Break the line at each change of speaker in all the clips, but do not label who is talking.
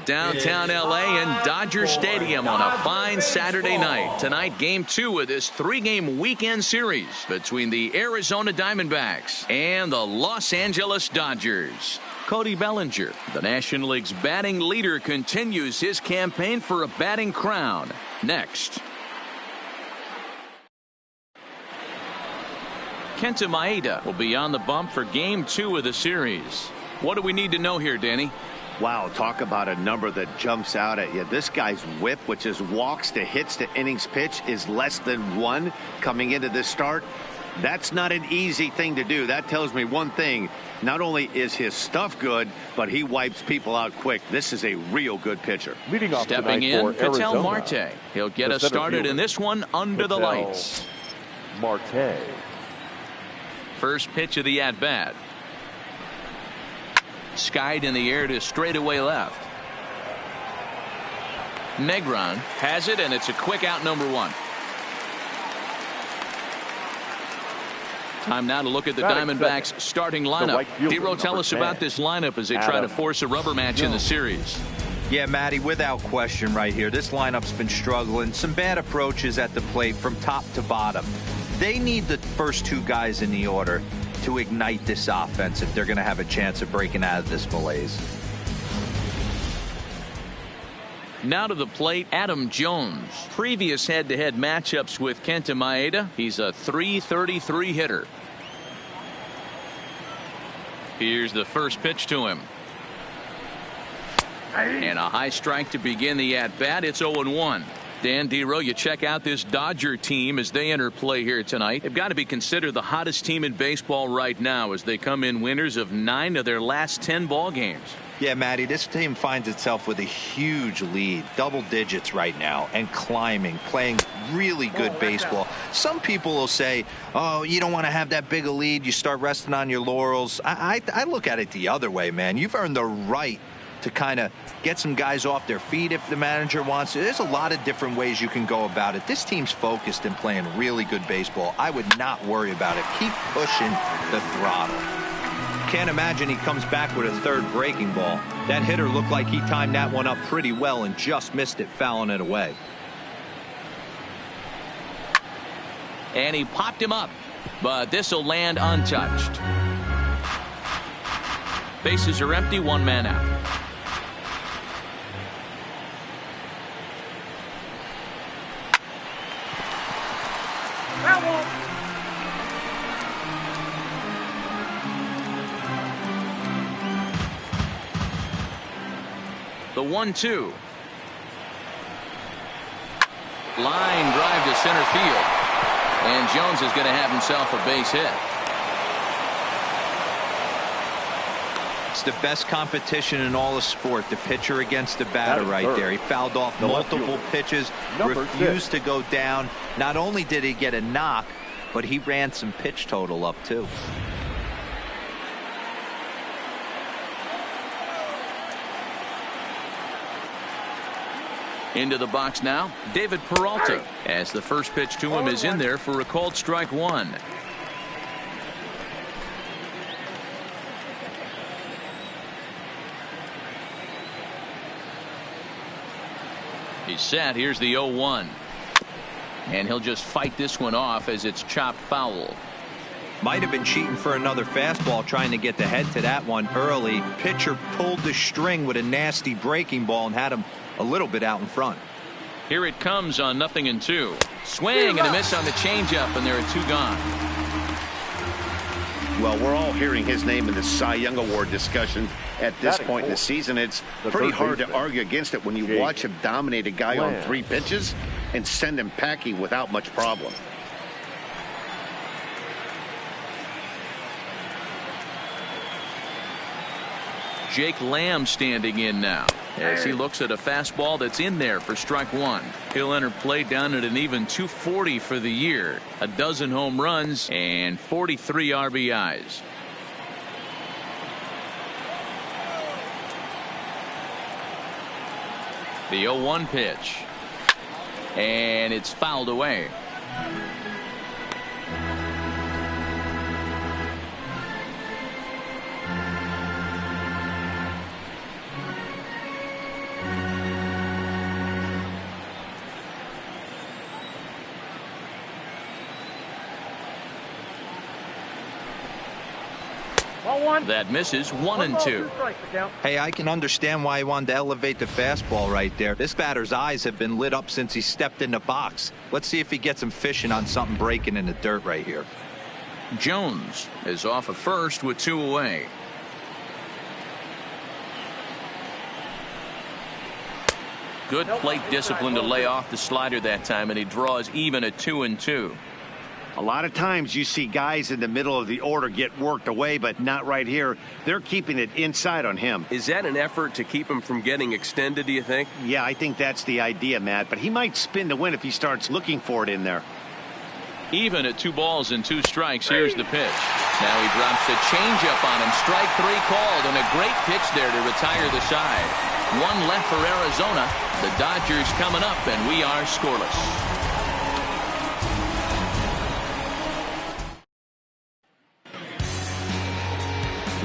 Downtown L.A. in Dodger Stadium on a fine Saturday night. Tonight, Game 2 of this 3-game weekend series between the Arizona Diamondbacks and the Los Angeles Dodgers. Cody Bellinger, the National League's batting leader, continues his campaign for a batting crown. Next. Kenta Maeda will be on the bump for Game 2 of the series. What do we need to know here, Danny?
Wow, talk about a number that jumps out at you. This guy's whip, which is walks to hits to innings pitch, is less than 1 coming into this start. That's not an easy thing to do. That tells me one thing. Not only is his stuff good, but he wipes people out quick. This is a real good pitcher.
Leading off
Stepping in,
for
Ketel
Arizona,
Marte. He'll get us started in this one under the lights.
Marte.
First pitch of the at-bat. Skied in the air to straightaway left. Negron has it, and it's a quick out, number 1. Time now to look at the Diamondbacks starting lineup. Dero, tell us about this lineup as they try to force a rubber match in the series.
Yeah, Matty, without question right here. This lineup's been struggling. Some bad approaches at the plate from top to bottom. They need the first 2 guys in the order to ignite this offense if they're going to have a chance of breaking out of this malaise.
Now to the plate, Adam Jones. Previous head-to-head matchups with Kenta Maeda. He's a .333 hitter. Here's the first pitch to him. And a high strike to begin the at-bat. It's 0-1. Dan Dero, you check out this Dodger team as they enter play here tonight. They've got to be considered the hottest team in baseball right now as they come in winners of 9 of their last 10 ball games.
Yeah, Matty, this team finds itself with a huge lead, double digits right now, and climbing, playing really good baseball. Some people will say, oh, you don't want to have that big a lead. You start resting on your laurels. I look at it the other way, man. You've earned the right to kind of get some guys off their feet if the manager wants to. There's a lot of different ways you can go about it. This team's focused and playing really good baseball. I would not worry about it. Keep pushing the throttle. Can't imagine he comes back with a third breaking ball. That hitter looked like he timed that one up pretty well and just missed it, fouling it away.
And he popped him up, but this will land untouched. Bases are empty, 1 man out. The 1-2. Line drive to center field. And Jones is going to have himself a base hit.
It's the best competition in all of sport, the pitcher against the batter right there. He fouled off multiple pitches, refused to go down. Not only did he get a knock, but he ran some pitch total up too.
Into the box now, David Peralta, as the first pitch to him is in there for a called strike 1. He's set. Here's the 0-1. And he'll just fight this one off as it's chopped foul.
Might have been cheating for another fastball, trying to get the head to that one early. Pitcher pulled the string with a nasty breaking ball and had him a little bit out in front.
Here it comes on 0-2. Swing and a miss on the changeup, and there are 2 gone.
Well, we're all hearing his name in the Cy Young Award discussion at this point in the season. It's pretty hard to argue against it when you watch him dominate a guy on 3 pitches and send him packing without much problem.
Jake Lamb standing in now as he looks at a fastball that's in there for strike 1. He'll enter play down at an even 240 for the year. A dozen home runs and 43 RBIs. The 0-1 pitch. And it's fouled away. That misses 1-2.
Hey, I can understand why he wanted to elevate the fastball right there. This batter's eyes have been lit up since he stepped in the box. Let's see if he gets him fishing on something breaking in the dirt right here.
Jones is off at first with 2 away. Good plate discipline to lay off the slider that time, and he draws even at 2-2.
A lot of times you see guys in the middle of the order get worked away, but not right here. They're keeping it inside on him.
Is that an effort to keep him from getting extended, do you think?
Yeah, I think that's the idea, Matt, but he might spin to win if he starts looking for it in there.
Even at 2 balls and 2 strikes, here's the pitch. Now he drops a changeup on him. Strike 3 called, and a great pitch there to retire the side. 1 left for Arizona. The Dodgers coming up, and we are scoreless.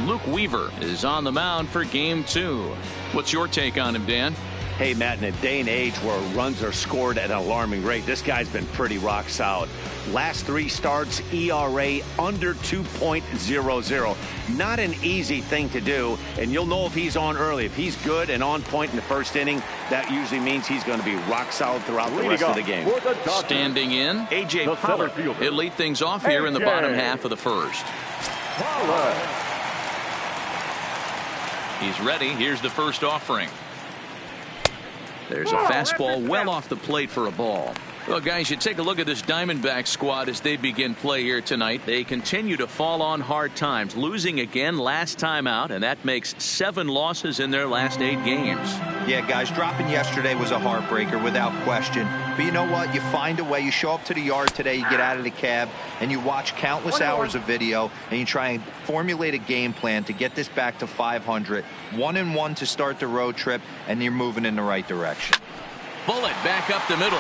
Luke Weaver is on the mound for game 2. What's your take on him, Dan?
Hey, Matt, in a day and age where runs are scored at an alarming rate, this guy's been pretty rock solid. Last 3 starts, ERA under 2.00. Not an easy thing to do, and you'll know if he's on early. If he's good and on point in the first inning, that usually means he's going to be rock solid throughout the rest of the game.
Standing in, A.J. Preller. He'll lead things off here in the bottom half of the first. He's ready. Here's the first offering. There's a fastball well off the plate for a ball. Well, guys, you take a look at this Diamondbacks squad as they begin play here tonight. They continue to fall on hard times, losing again last time out, and that makes 7 losses in their last 8 games.
Yeah, guys, dropping yesterday was a heartbreaker without question. But you know what? You find a way. You show up to the yard today, you get out of the cab, and you watch countless hours of video, and you try and formulate a game plan to get this back to 500. 1-1 to start the road trip, and you're moving in the right direction.
Bullet back up the middle.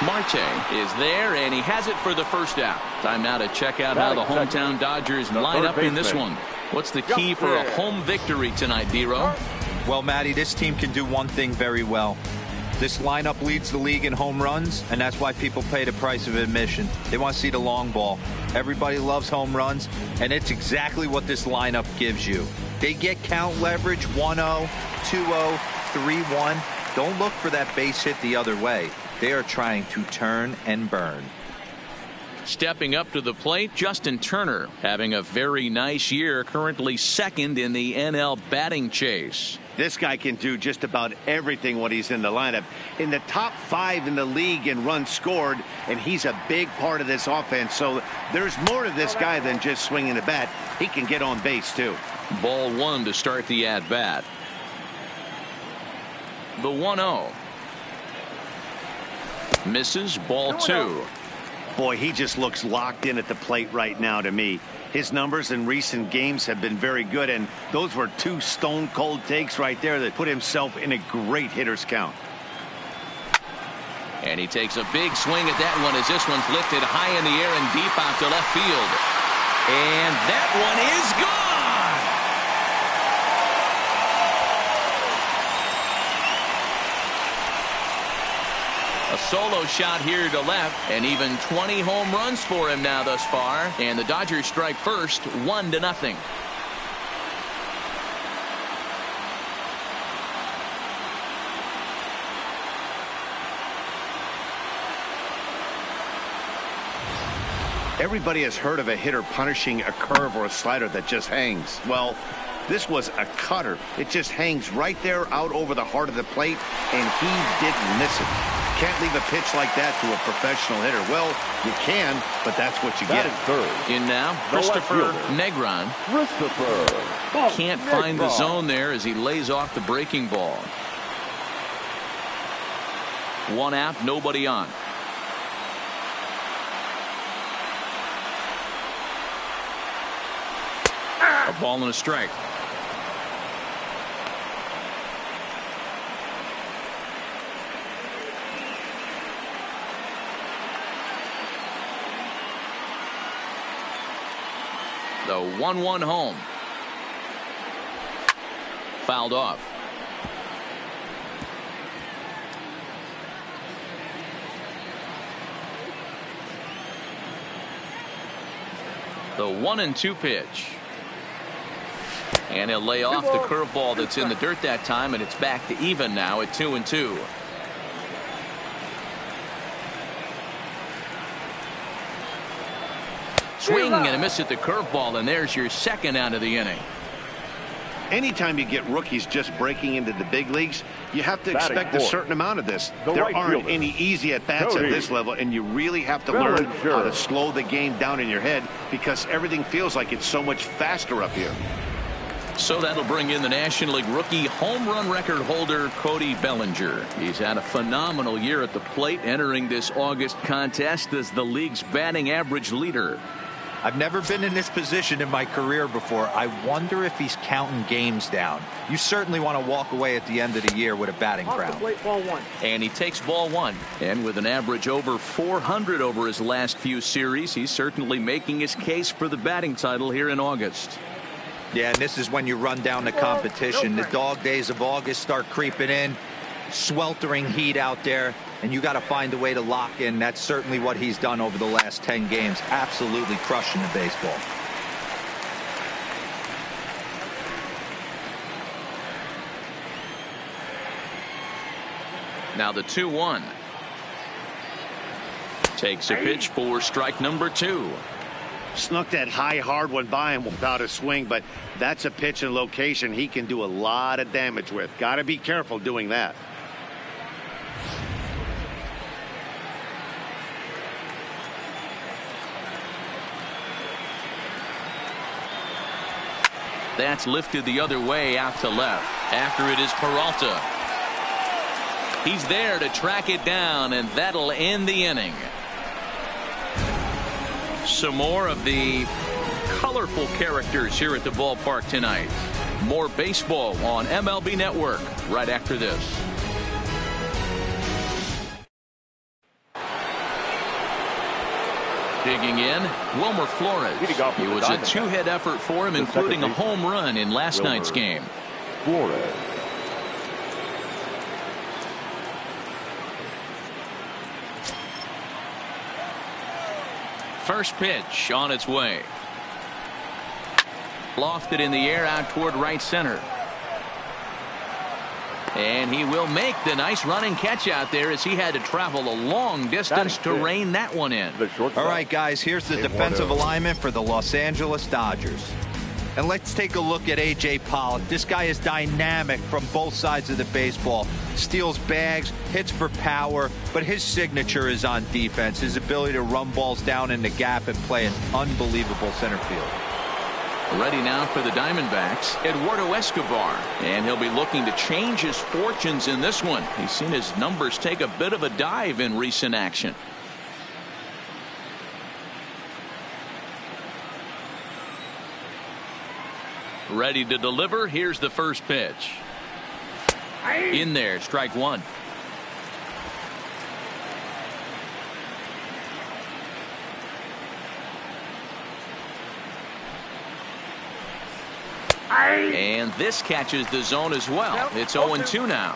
Marte is there, and he has it for the first out. Time now to check out how the hometown Dodgers line up in this one. What's the key for a home victory tonight, D-Row?
Well, Matty, this team can do one thing very well. This lineup leads the league in home runs, and that's why people pay the price of admission. They want to see the long ball. Everybody loves home runs, and it's exactly what this lineup gives you. They get count leverage 1-0, 2-0, 3-1. Don't look for that base hit the other way. They are trying to turn and burn.
Stepping up to the plate, Justin Turner having a very nice year, currently 2nd in the NL batting chase.
This guy can do just about everything when he's in the lineup. In the top 5 in the league in runs scored, and he's a big part of this offense. So there's more to this guy than just swinging the bat. He can get on base, too.
Ball 1 to start the at-bat. The 1-0. Misses, ball 2.
Boy, he just looks locked in at the plate right now to me. His numbers in recent games have been very good, and those were 2 stone-cold takes right there that put himself in a great hitter's count.
And he takes a big swing at that one as this one's lifted high in the air and deep out to left field. And that one is gone! A solo shot here to left, and even 20 home runs for him now thus far. And the Dodgers strike first, 1-0.
Everybody has heard of a hitter punishing a curve or a slider that just hangs. Well, this was a cutter. It just hangs right there out over the heart of the plate, and he didn't miss it. Can't leave a pitch like that to a professional hitter. Well, you can, but that's what you get.
In now, Christopher Negron. Can't find the zone there as he lays off the breaking ball. 1 out, nobody on. A ball and a strike. The 1-1 home. Fouled off. The 1-2 pitch. And he'll lay off the curveball that's in the dirt that time, and it's back to even now at 2-2. Swing and a miss at the curveball, and there's your second out of the inning.
Anytime you get rookies just breaking into the big leagues, you have to expect a certain amount of this. There aren't any easy at-bats at this level, and you really have to learn how to slow the game down in your head because everything feels like it's so much faster up here.
So that'll bring in the National League rookie home run record holder Cody Bellinger. He's had a phenomenal year at the plate, entering this August contest as the league's batting average leader.
I've never been in this position in my career before. I wonder if he's counting games down. You certainly want to walk away at the end of the year with a batting crown.
And he takes ball one. And with an average over 400 over his last few series, he's certainly making his case for the batting title here in August.
Yeah, and this is when you run down the competition. The dog days of August start creeping in. Sweltering heat out there, and you got to find a way to lock in. That's certainly what he's done over the last 10 games. Absolutely crushing the baseball.
Now the 2-1. Takes a pitch for strike number 2.
Snuck that high hard one by him without a swing, but that's a pitch and location he can do a lot of damage with. Got to be careful doing that.
That's lifted the other way out to left. After it is Peralta. He's there to track it down, and that'll end the inning. Some more of the colorful characters here at the ballpark tonight. More baseball on MLB Network right after this. Digging in, Wilmer Flores. It was a two-hit effort for him, including a home run in last night's game.
Flores.
First pitch on its way. Lofted in the air out toward right center. And he will make the nice running catch out there as he had to travel a long distance to rein that one in.
All right, guys, here's the defensive alignment for the Los Angeles Dodgers. And let's take a look at A.J. Pollock. This guy is dynamic from both sides of the baseball. Steals bags, hits for power, but his signature is on defense. His ability to run balls down in the gap and play an unbelievable center field.
Ready now for the Diamondbacks, Eduardo Escobar. And he'll be looking to change his fortunes in this one. He's seen his numbers take a bit of a dive in recent action. Ready to deliver. Here's the first pitch. In there, strike one. And this catches the zone as well. It's 0-2 now.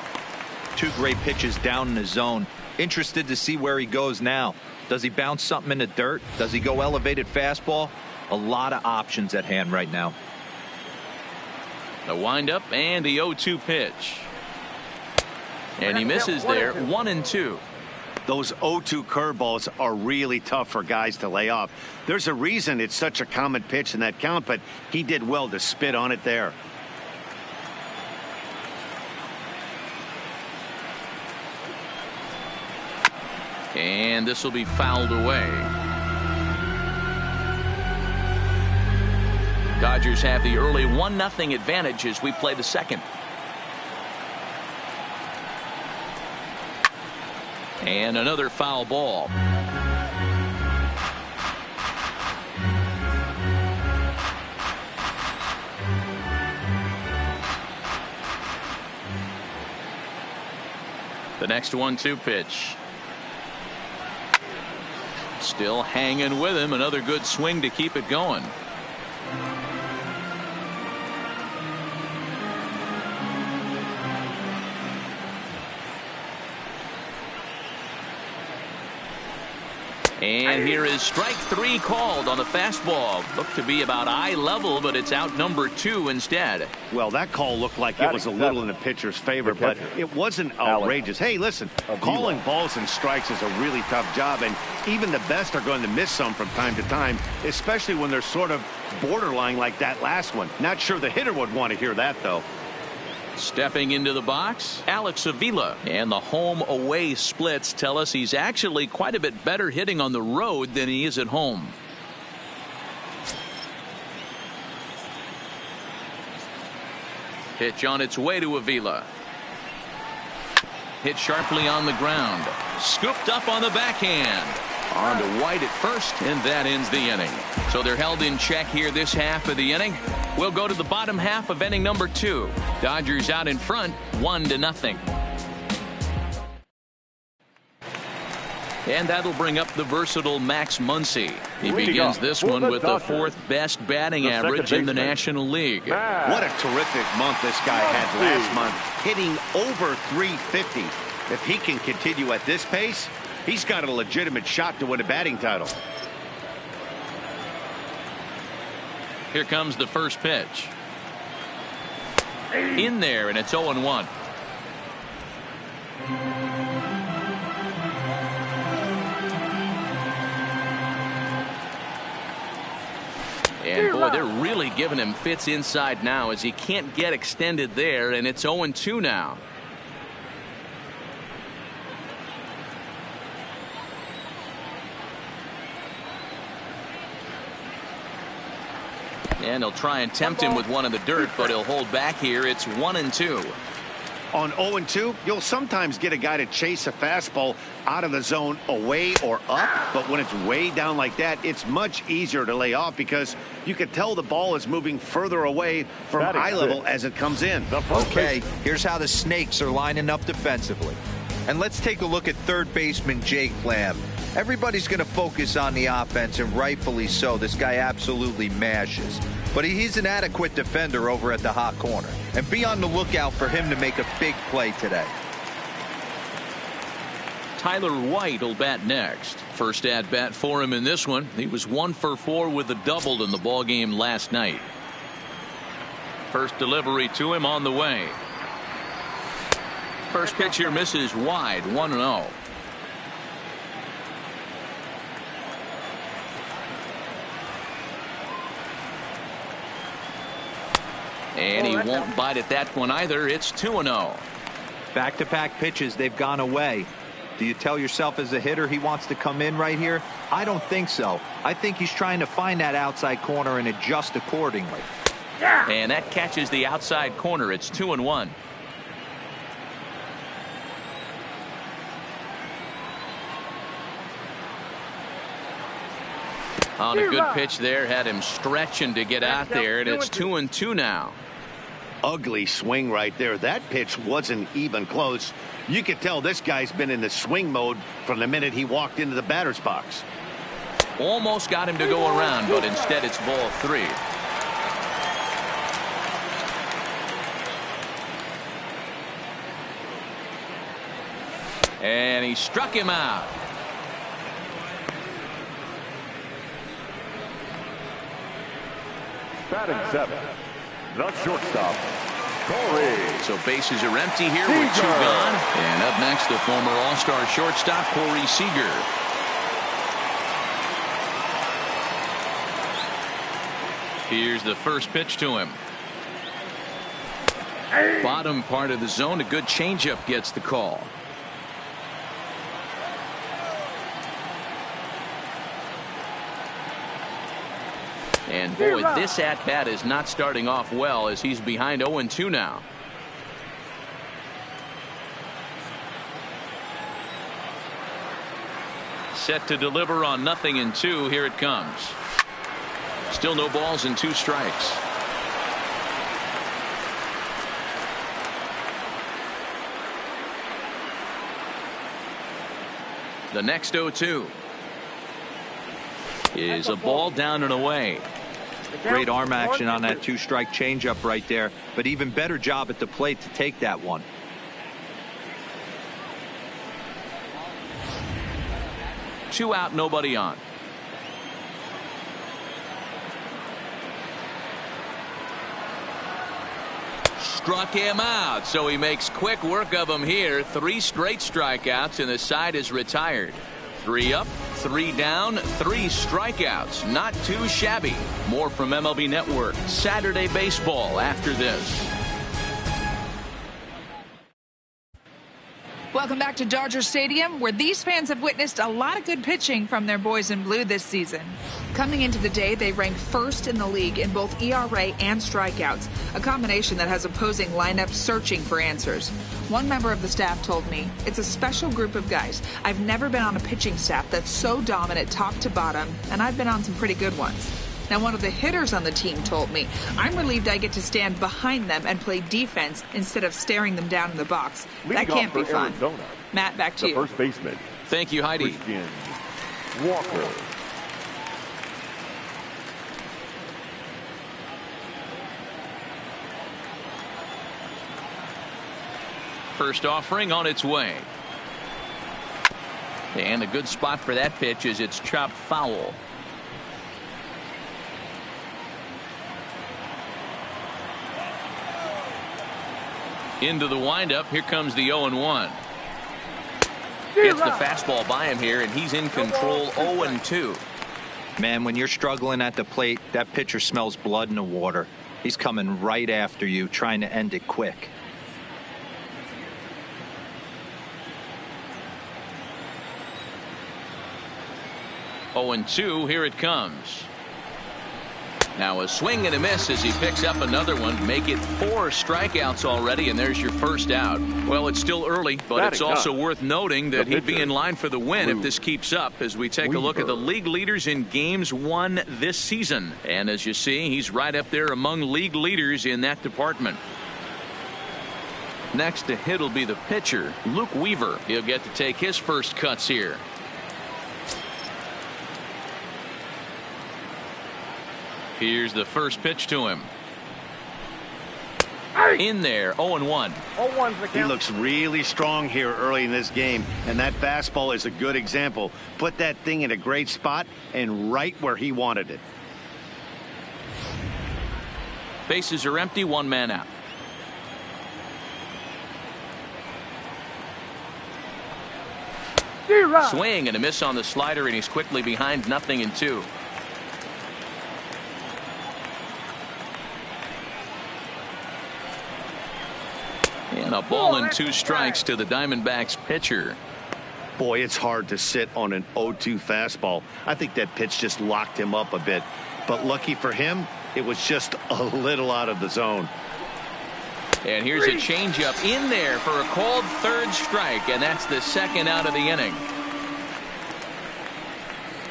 Two great pitches down in the zone. Interested to see where he goes now. Does he bounce something in the dirt? Does he go elevated fastball? A lot of options at hand right now.
The windup and the 0-2 pitch. And he misses there. 1-2.
Those 0-2 curveballs are really tough for guys to lay off. There's a reason it's such a common pitch in that count, but he did well to spit on it there.
And this will be fouled away. Dodgers have the early 1-0 advantage as we play the second. And another foul ball. The next 1-2 pitch. Still hanging with him. Another good swing to keep it going. And here is strike 3 called on the fastball. Looked to be about eye level, but it's out number 2 instead.
Well, that call looked like it was a little in the pitcher's favor, but it wasn't outrageous. Hey, listen, calling balls and strikes is a really tough job, and even the best are going to miss some from time to time, especially when they're sort of borderline like that last one. Not sure the hitter would want to hear that, though.
Stepping into the box, Alex Avila. And the home-away splits tell us he's actually quite a bit better hitting on the road than he is at home. Pitch on its way to Avila. Hit sharply on the ground. Scooped up on the backhand. On to White at first, and that ends the inning. So they're held in check here this half of the inning. We'll go to the bottom half of inning number 2. Dodgers out in front, 1-0. And that'll bring up the versatile Max Muncy. He begins this one with the 4th best batting average in the National League.
What a terrific month this guy had last month, hitting over 350. If he can continue at this pace, he's got a legitimate shot to win a batting title.
Here comes the first pitch. In there, and it's 0-1. And boy, they're really giving him fits inside now as he can't get extended there, and it's 0-2 now. And he'll try and tempt him with one in the dirt, but he'll hold back here. It's 1-2.
On 0-2, you'll sometimes get a guy to chase a fastball out of the zone away or up, but when it's way down like that, it's much easier to lay off because you can tell the ball is moving further away from eye level as it comes in.
Okay, here's how the Snakes are lining up defensively. And let's take a look at third baseman Jake Lamb. Everybody's going to focus on the offense, and rightfully so. This guy absolutely mashes. But he's an adequate defender over at the hot corner. And be on the lookout for him to make a big play today.
Tyler White will bat next. First at bat for him in this one. He was 1 for 4 with a double in the ballgame last night. First delivery to him on the way. First pitch here misses wide, 1-0. And he won't bite at that one either. It's 2-0.
Back-to-back pitches, they've gone away. Do you tell yourself as a hitter he wants to come in right here? I don't think so. I think he's trying to find that outside corner and adjust accordingly.
And that catches the outside corner. It's 2-1. On a good pitch there, had him stretching to get out there, and it's 2-2 now.
Ugly swing right there. That pitch wasn't even close. You could tell this guy's been in the swing mode from the minute he walked into the batter's box.
Almost got him to go around, but instead it's ball 3. And he struck him out.
Batting 7, the shortstop, Corey.
So bases are empty here with 2 gone. And up next, the former All-Star shortstop, Corey Seager. Here's the first pitch to him. Bottom part of the zone, a good changeup gets the call. And boy, this at-bat is not starting off well as he's behind 0-2 now. Set to deliver on 0-2. Here it comes. Still no balls and 2 strikes. The next 0-2 is a ball down and away.
Great arm action on that 2-strike changeup right there, but even better job at the plate to take that one.
2 out, nobody on. Struck him out, so he makes quick work of him here. 3 straight strikeouts, and the side is retired. 3 up, 3 down, 3 strikeouts. Not too shabby. More from MLB Network Saturday Baseball after this.
Welcome back to Dodger Stadium, where these fans have witnessed a lot of good pitching from their boys in blue this season. Coming into the day, they ranked first in the league in both ERA and strikeouts, a combination that has opposing lineups searching for answers. One member of the staff told me, "It's a special group of guys. I've never been on a pitching staff that's so dominant top to bottom, and I've been on some pretty good ones." Now, one of the hitters on the team told me, "I'm relieved I get to stand behind them and play defense instead of staring them down in the box. That can't be fun."
Arizona,
Matt, back to you.
First baseman.
Thank you, Heidi.
Christian Walker.
First offering on its way. And a good spot for that pitch is it's chopped foul. Into the windup. Here comes the 0-1. Gets the fastball by him here, and he's in control. 0-2.
Man, when you're struggling at the plate, that pitcher smells blood in the water. He's coming right after you, trying to end it quick.
Oh, 0-2. Here it comes. Now a swing and a miss as he picks up another one. Make it 4 strikeouts already, and there's your first out. Well, it's still early, but it's also worth noting that he'd be in line for the win if this keeps up, as we take a look at the league leaders in games won this season. And as you see, he's right up there among league leaders in that department. Next to hit will be the pitcher, Luke Weaver. He'll get to take his first cuts here. Here's the first pitch to him. In there, 0-1.
He looks really strong here early in this game, and that fastball is a good example. Put that thing in a great spot and right where he wanted it.
Bases are empty, 1 man out. Swing and a miss on the slider, and he's quickly behind 0-2. And a ball and 2 strikes to the Diamondbacks pitcher.
Boy, it's hard to sit on an 0-2 fastball. I think that pitch just locked him up a bit. But lucky for him, it was just a little out of the zone.
And here's a changeup in there for a called 3rd strike, and that's the 2nd out of the inning.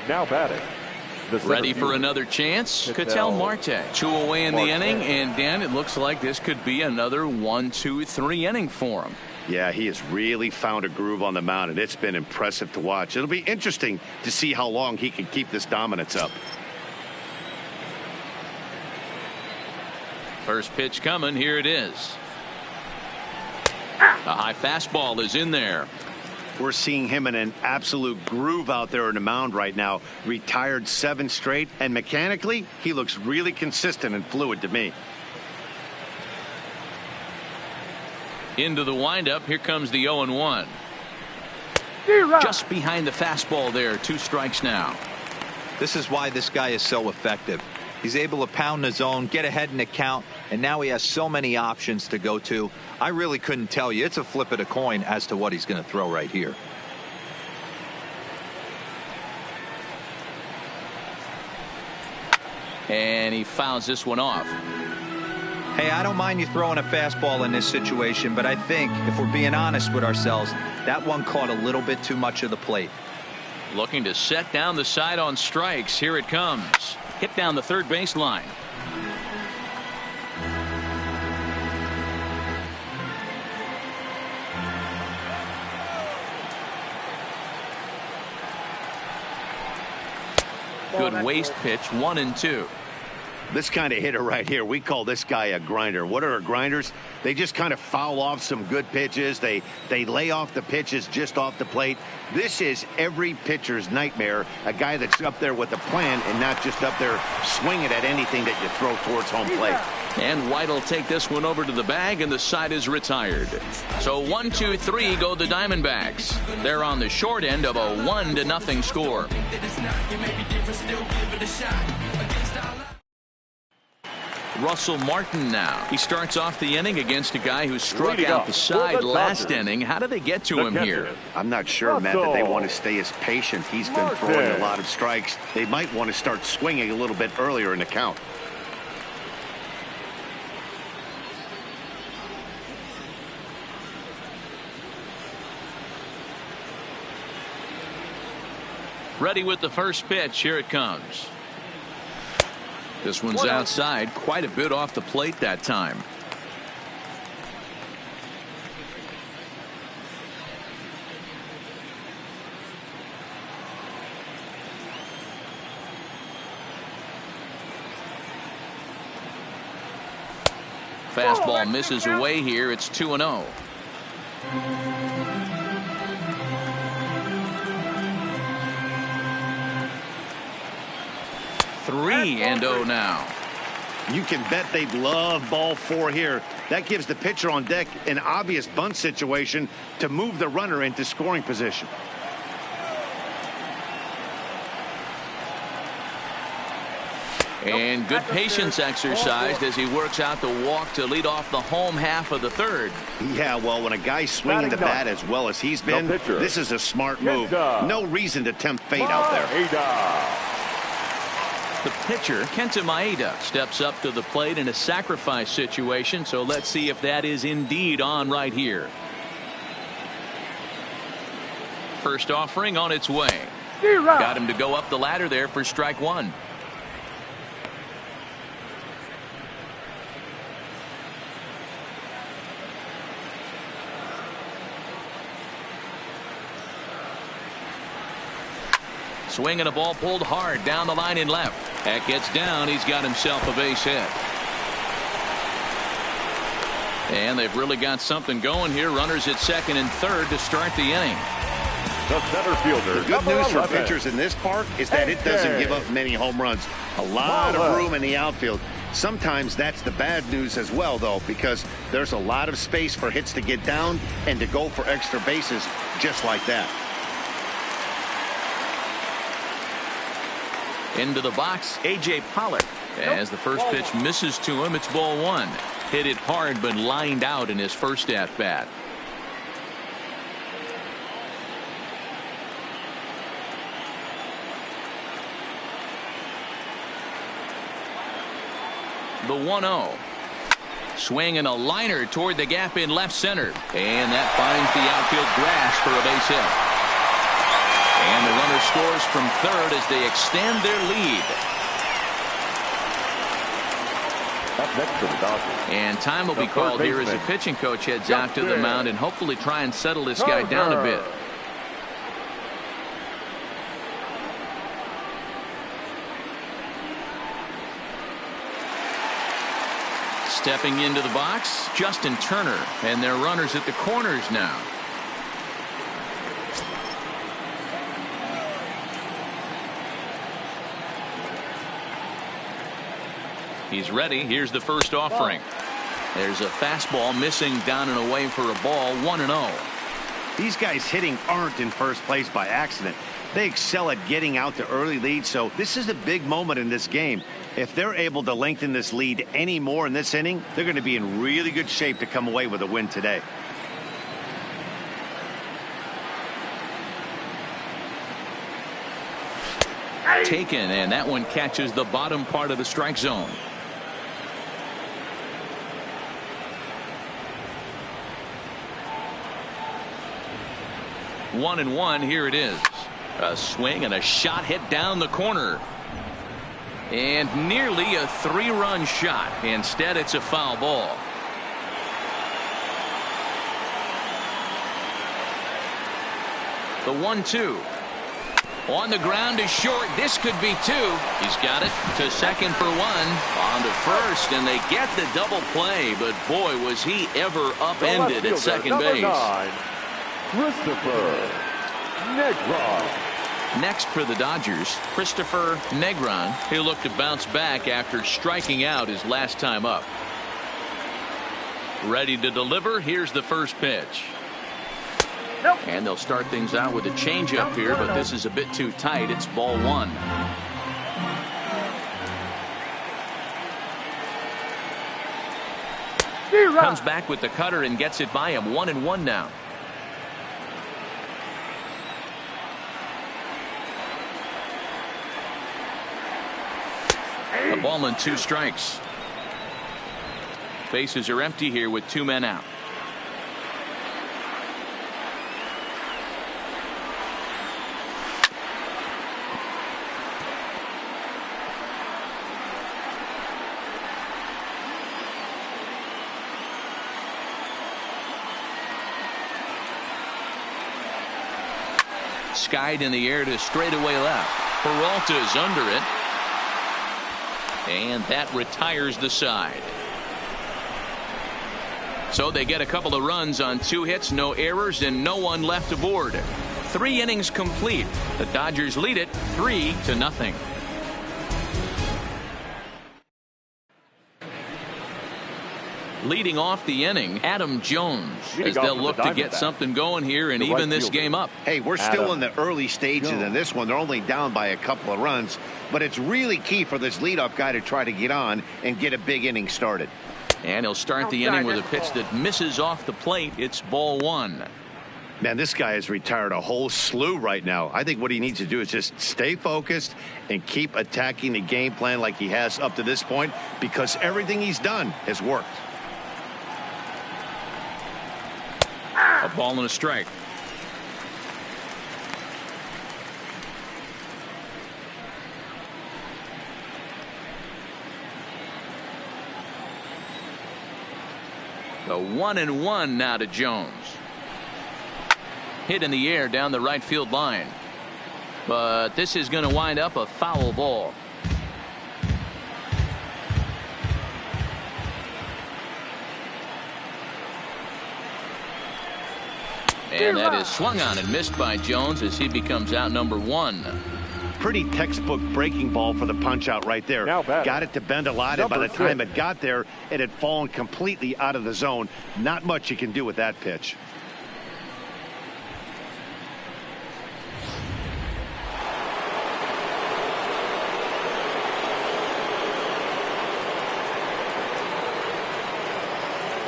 Now batting.
Ready for another chance? Ketel Marte. 2 away in the inning, and Dan, it looks like this could be another 1-2-3 inning for him.
Yeah, he has really found a groove on the mound, and it's been impressive to watch. It'll be interesting to see how long he can keep this dominance up.
First pitch coming. Here it is. A high fastball is in there.
We're seeing him in an absolute groove out there on the mound right now. Retired 7 straight, and mechanically, he looks really consistent and fluid to me.
Into the windup. Here comes the 0-1. Just behind the fastball there. 2 strikes now.
This is why this guy is so effective. He's able to pound the zone, get ahead in the count, and now he has so many options to go to. I really couldn't tell you. It's a flip of the coin as to what he's going to throw right here.
And he fouls this one off.
Hey, I don't mind you throwing a fastball in this situation, but I think, if we're being honest with ourselves, that one caught a little bit too much of the plate.
Looking to set down the side on strikes. Here it comes. Hit down the 3rd baseline. Good waist pitch. 1-2.
This kind of hitter right here, we call this guy a grinder. What are grinders? They just kind of foul off some good pitches. They lay off the pitches just off the plate. This is every pitcher's nightmare, a guy that's up there with a plan and not just up there swinging at anything that you throw towards home plate.
And White will take this one over to the bag, and the side is retired. So 1-2-3 go the Diamondbacks. They're on the short end of a 1-0 score. Russell Martin now. He starts off the inning against a guy who struck out the side last inning. How do they get to him here?
I'm not sure, Matt, that they want to stay as patient. He's been throwing a lot of strikes. They might want to start swinging a little bit earlier in the count.
Ready with the first pitch. Here it comes. This one's outside, quite a bit off the plate that time. Fastball misses away here. It's 2-0. 3-0 now.
You can bet they'd love ball 4 here. That gives the pitcher on deck an obvious bunt situation to move the runner into scoring position.
And good patience exercised as he works out the walk to lead off the home half of the third.
Yeah, well, when a guy's swinging the bat as well as he's been, this is a smart move. No reason to tempt fate out there.
The pitcher, Kenta Maeda, steps up to the plate in a sacrifice situation, so let's see if that is indeed on right here. First offering on its way. Got him to go up the ladder there for strike 1. Swinging a ball pulled hard down the line in left. That gets down. He's got himself a base hit. And they've really got something going here. Runners at second and third to start the inning.
The center fielder.
The good news for pitchers in this park is that it doesn't give up many home runs. A lot of room in the outfield. Sometimes that's the bad news as well, though, because there's a lot of space for hits to get down and to go for extra bases just like that.
Into the box, A.J. Pollock. As the first pitch misses to him, it's ball 1. Hit it hard, but lined out in his first at-bat. The 1-0. Swinging a liner toward the gap in left center. And that finds the outfield grass for a base hit. And the runner scores from third as they extend their lead.
Up next to the Dodgers.
And time will be called here as the pitching coach heads out to the mound and hopefully try and settle this guy down a bit. Stepping into the box, Justin Turner, and their runners at the corners now. He's ready. Here's the first offering. There's a fastball missing down and away for a ball. 1-0.
These guys hitting aren't in first place by accident. They excel at getting out to early leads, so this is a big moment in this game. If they're able to lengthen this lead any more in this inning, they're going to be in really good shape to come away with a win today.
Taken, and that one catches the bottom part of the strike zone. One and one. Here it is. A swing and a shot hit down the corner. And nearly a 3-run shot. Instead, it's a foul ball. The 1-2. On the ground is short. This could be two. He's got it to second for one. On to first, and they get the double play. But boy, was he ever upended at second base.
9, Christopher Negron.
Next for the Dodgers, Christopher Negron. He'll look to bounce back after striking out his last time up. Ready to deliver. Here's the first pitch. And they'll start things out with a changeup here, but this is a bit too tight. It's ball one. Comes back with the cutter and gets it by him. 1-1 now. A ball and 2 strikes. Bases are empty here with 2 men out. Skied in the air to straightaway left. Peralta's under it. And that retires the side. So they get a couple of runs on 2 hits, no errors, and no one left aboard. 3 innings complete. The Dodgers lead it 3-0. Leading off the inning, Adam Jones, as they'll look to get something going here and even this game up.
Hey, we're still in the early stages of this one. They're only down by a couple of runs, but it's really key for this leadoff guy to try to get on and get a big inning started.
And he'll start the inning with a pitch that misses off the plate. It's ball one.
Man, this guy has retired a whole slew right now. I think what he needs to do is just stay focused and keep attacking the game plan like he has up to this point, because everything he's done has worked.
A ball and a strike. The 1-1 now to Jones. Hit in the air down the right field line. But this is going to wind up a foul ball. And that is swung on and missed by Jones as he becomes out number 1.
Pretty textbook breaking ball for the punch out right there. Got it to bend a lot, and by the time it got there, it had fallen completely out of the zone. Not much you can do with that pitch.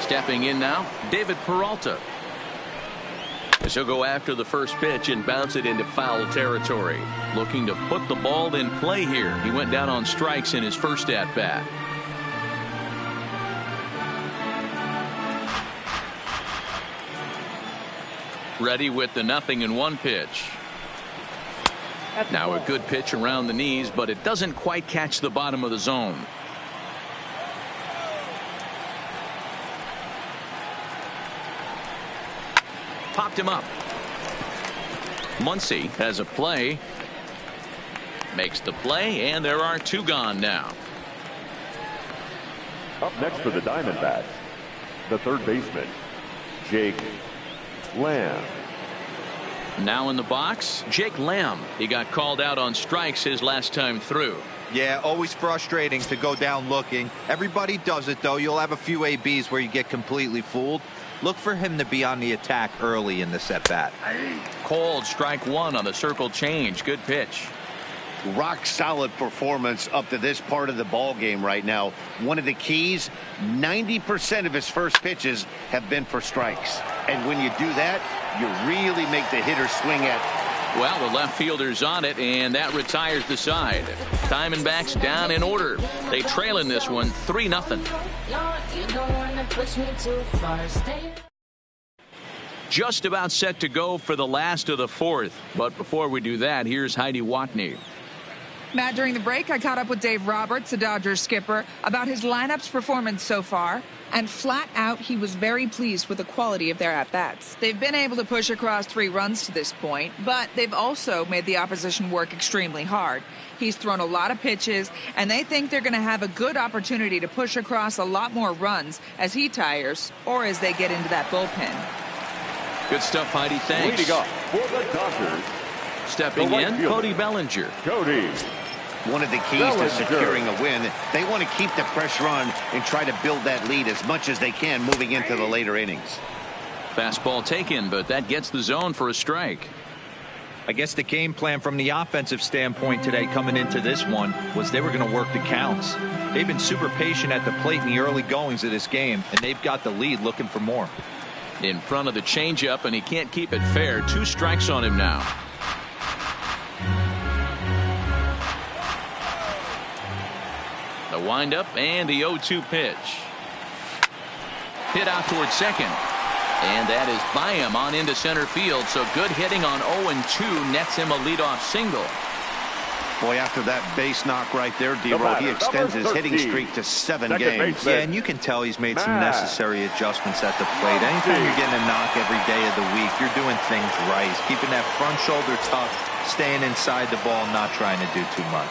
Stepping in now, David Peralta. As he'll go after the first pitch and bounce it into foul territory. Looking to put the ball in play here. He went down on strikes in his first at bat. Ready with the 0-1 pitch. Now a good pitch around the knees, but it doesn't quite catch the bottom of the zone. Popped him up. Muncy has a play. Makes the play, and there are 2 gone now.
Up next for the Diamondbacks, the third baseman, Jake Lamb.
Now in the box, Jake Lamb. He got called out on strikes his last time through.
Yeah, always frustrating to go down looking. Everybody does it, though. You'll have a few ABs where you get completely fooled. Look for him to be on the attack early in this at-bat.
Called strike 1 on the circle change. Good pitch.
Rock solid performance up to this part of the ball game right now. One of the keys, 90% of his first pitches have been for strikes. And when you do that, you really make the hitter swing at.
Well, the left fielder's on it, and that retires the side. Diamondbacks down in order. They trail in this one 3-0. Just about set to go for the last of the 4th. But before we do that, here's Heidi Watney.
Matt, during the break, I caught up with Dave Roberts, the Dodgers skipper, about his lineup's performance so far. And flat out, he was very pleased with the quality of their at-bats. They've been able to push across 3 runs to this point, but they've also made the opposition work extremely hard. He's thrown a lot of pitches, and they think they're going to have a good opportunity to push across a lot more runs as he tires or as they get into that bullpen.
Good stuff, Heidi. Thanks.
Leading up for the Dodgers,
Stepping in, Cody Bellinger.
Cody.
One of the keys to securing a win, they want to keep the pressure on and try to build that lead as much as they can moving into the later innings.
Fastball taken, but that gets the zone for a strike.
I guess the game plan from the offensive standpoint today coming into this one was they were going to work the counts. They've been super patient at the plate in the early goings of this game, and they've got the lead looking for more.
In front of the changeup, and he can't keep it fair. 2 strikes on him now. The windup and the 0-2 pitch. Hit out towards second. And that is by him on into center field. So good hitting on 0-2 nets him a leadoff single.
Boy, after that base knock right there, D-Roll, he extends his hitting streak to 7 games.
Yeah, and you can tell he's made some necessary adjustments at the plate. Anytime you're getting a knock every day of the week, you're doing things right. Keeping that front shoulder tucked, staying inside the ball, not trying to do too much.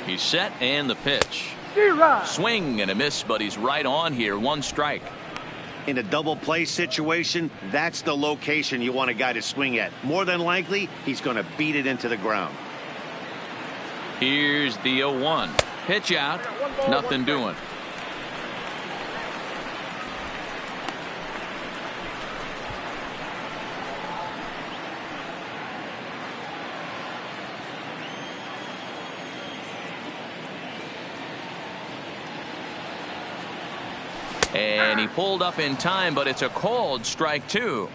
He's set and the pitch. Swing and a miss, but he's right on here. 1 strike.
In a double play situation, that's the location you want a guy to swing at. More than likely, he's going to beat it into the ground.
Here's the 0-1. Pitch out. Nothing doing. And he pulled up in time, but it's a called strike 2.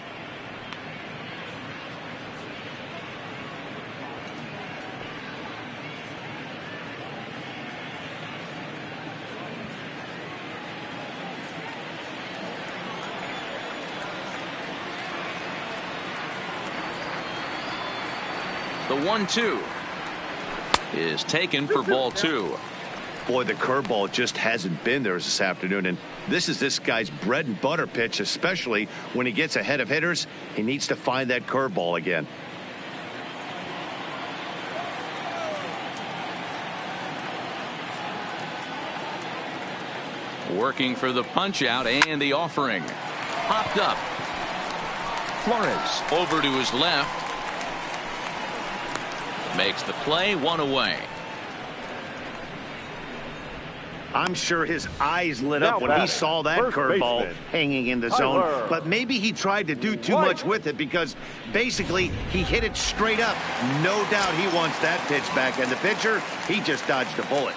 The 1-2 is taken for ball 2.
Boy, the curveball just hasn't been there this afternoon, and this is this guy's bread and butter pitch, especially when he gets ahead of hitters. He needs to find that curveball again.
Working for the punch out and the offering. Popped up. Flores over to his left. Makes the play, 1 away.
I'm sure his eyes lit up when he saw that curveball hanging in the zone, but maybe he tried to do too much with it because basically he hit it straight up. No doubt he wants that pitch back, and the pitcher, he just dodged a bullet.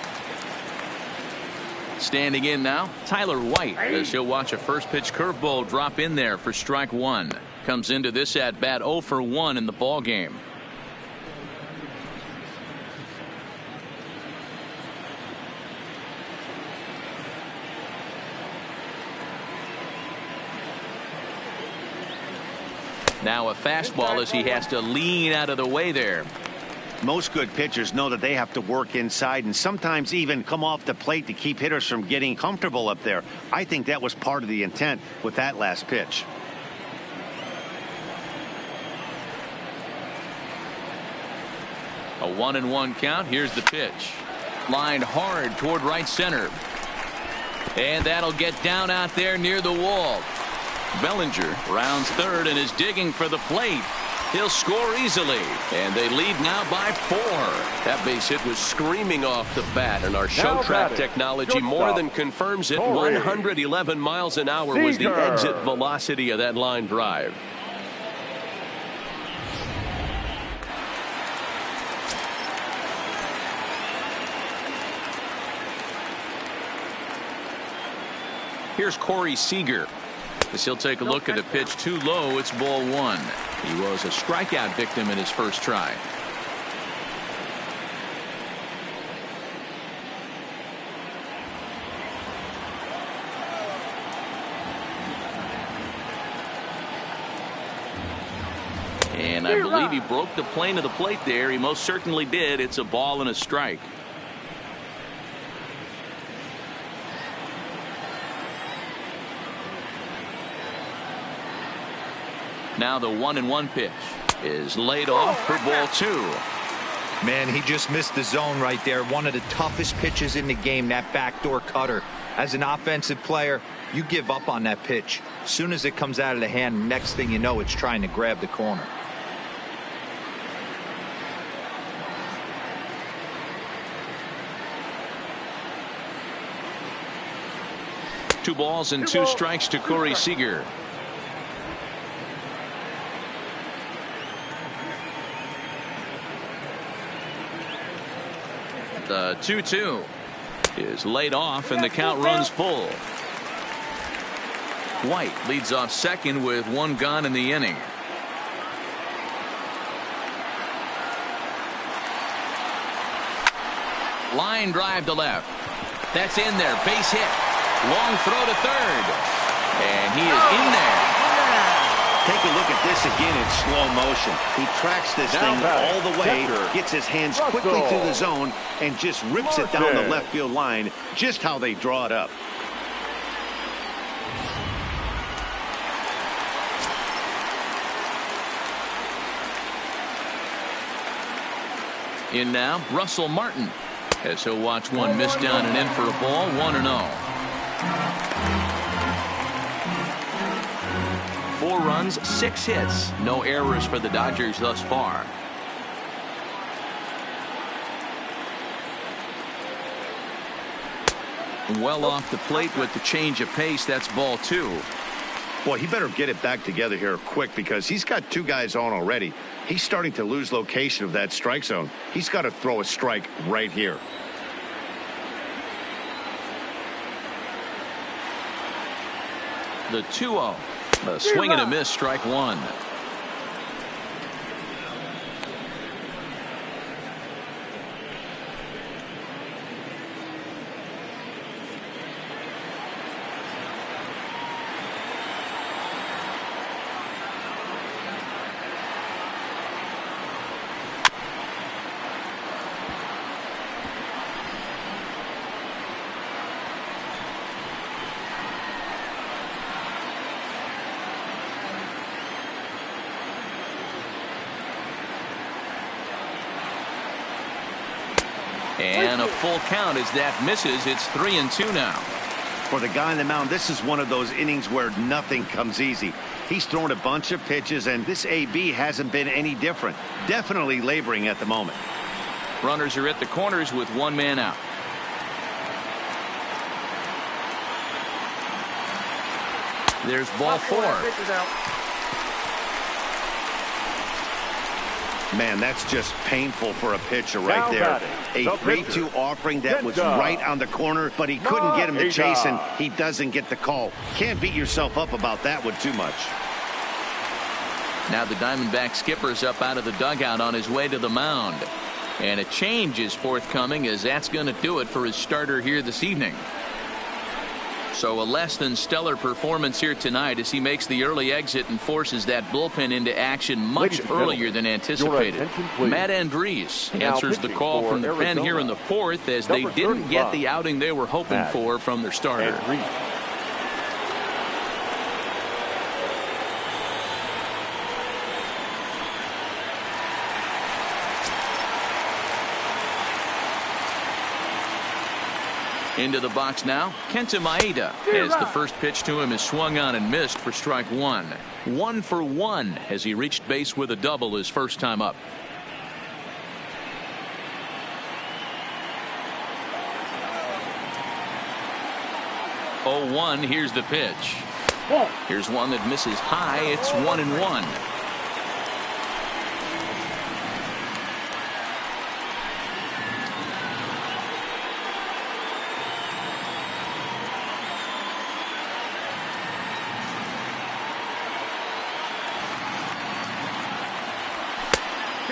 Standing in now, Tyler White, as he'll watch a first pitch curveball drop in there for strike 1. Comes into this at bat 0 for 1 in the ball game. Now a fastball as he has to lean out of the way there.
Most good pitchers know that they have to work inside and sometimes even come off the plate to keep hitters from getting comfortable up there. I think that was part of the intent with that last pitch.
A 1-1 count. Here's the pitch. Lined hard toward right center. And that'll get down out there near the wall. Bellinger rounds third and is digging for the plate. He'll score easily, and they lead now by 4.
That base hit was screaming off the bat, and our show track technology more than confirms it. 111 miles an hour was the exit velocity of that line drive.
Here's Corey Seager. As he'll take a look at a pitch too low, it's ball 1. He was a strikeout victim in his first try. And I believe believe he broke the plane of the plate there. He most certainly did. It's a ball and a strike. Now the 1-1 pitch is laid off for ball 2.
Man, he just missed the zone right there. One of the toughest pitches in the game, that backdoor cutter. As an offensive player, you give up on that pitch. As soon as it comes out of the hand, next thing you know, it's trying to grab the corner.
Two balls and two strikes to Corey Seager. The 2-2 is laid off and the count runs full. White leads off second with one gone in the inning. Line drive to left. That's in there. Base hit. Long throw to third. And he is in there.
Take a look at this again in slow motion. He tracks this thing all the way, gets his hands quickly through the zone, and just rips it down the left field line, just how they draw it up.
In now, Russell Martin, as he'll watch one miss down and in for a ball. 1-0. 4 runs, 6 hits. No errors for the Dodgers thus far. Well off the plate with the change of pace. That's ball 2.
Boy, he better get it back together here quick because he's got 2 guys on already. He's starting to lose location of that strike zone. He's got to throw a strike right here.
The 2-0. A swing and a miss, strike 1. And a full count as that misses. It's 3-2 now.
For the guy on the mound, this is one of those innings where nothing comes easy. He's thrown a bunch of pitches, and this AB hasn't been any different. Definitely laboring at the moment.
Runners are at the corners with one man out. There's ball 4.
Man, that's just painful for a pitcher right there. A 3-2 offering that was right on the corner, but he couldn't get him to chase, and he doesn't get the call. Can't beat yourself up about that one too much.
Now the Diamondback skipper's up out of the dugout on his way to the mound. And a change is forthcoming, as that's going to do it for his starter here this evening. So a less than stellar performance here tonight as he makes the early exit and forces that bullpen into action much earlier than anticipated. Matt Andriese answers the call from the pen here in the 4th as they didn't get the outing they were hoping for from their starter. Into the box now, Kenta Maeda, as the first pitch to him is swung on and missed for strike 1. 1 for 1 as he reached base with a double his first time up. Oh, 1, here's the pitch. Here's one that misses high. It's 1-1.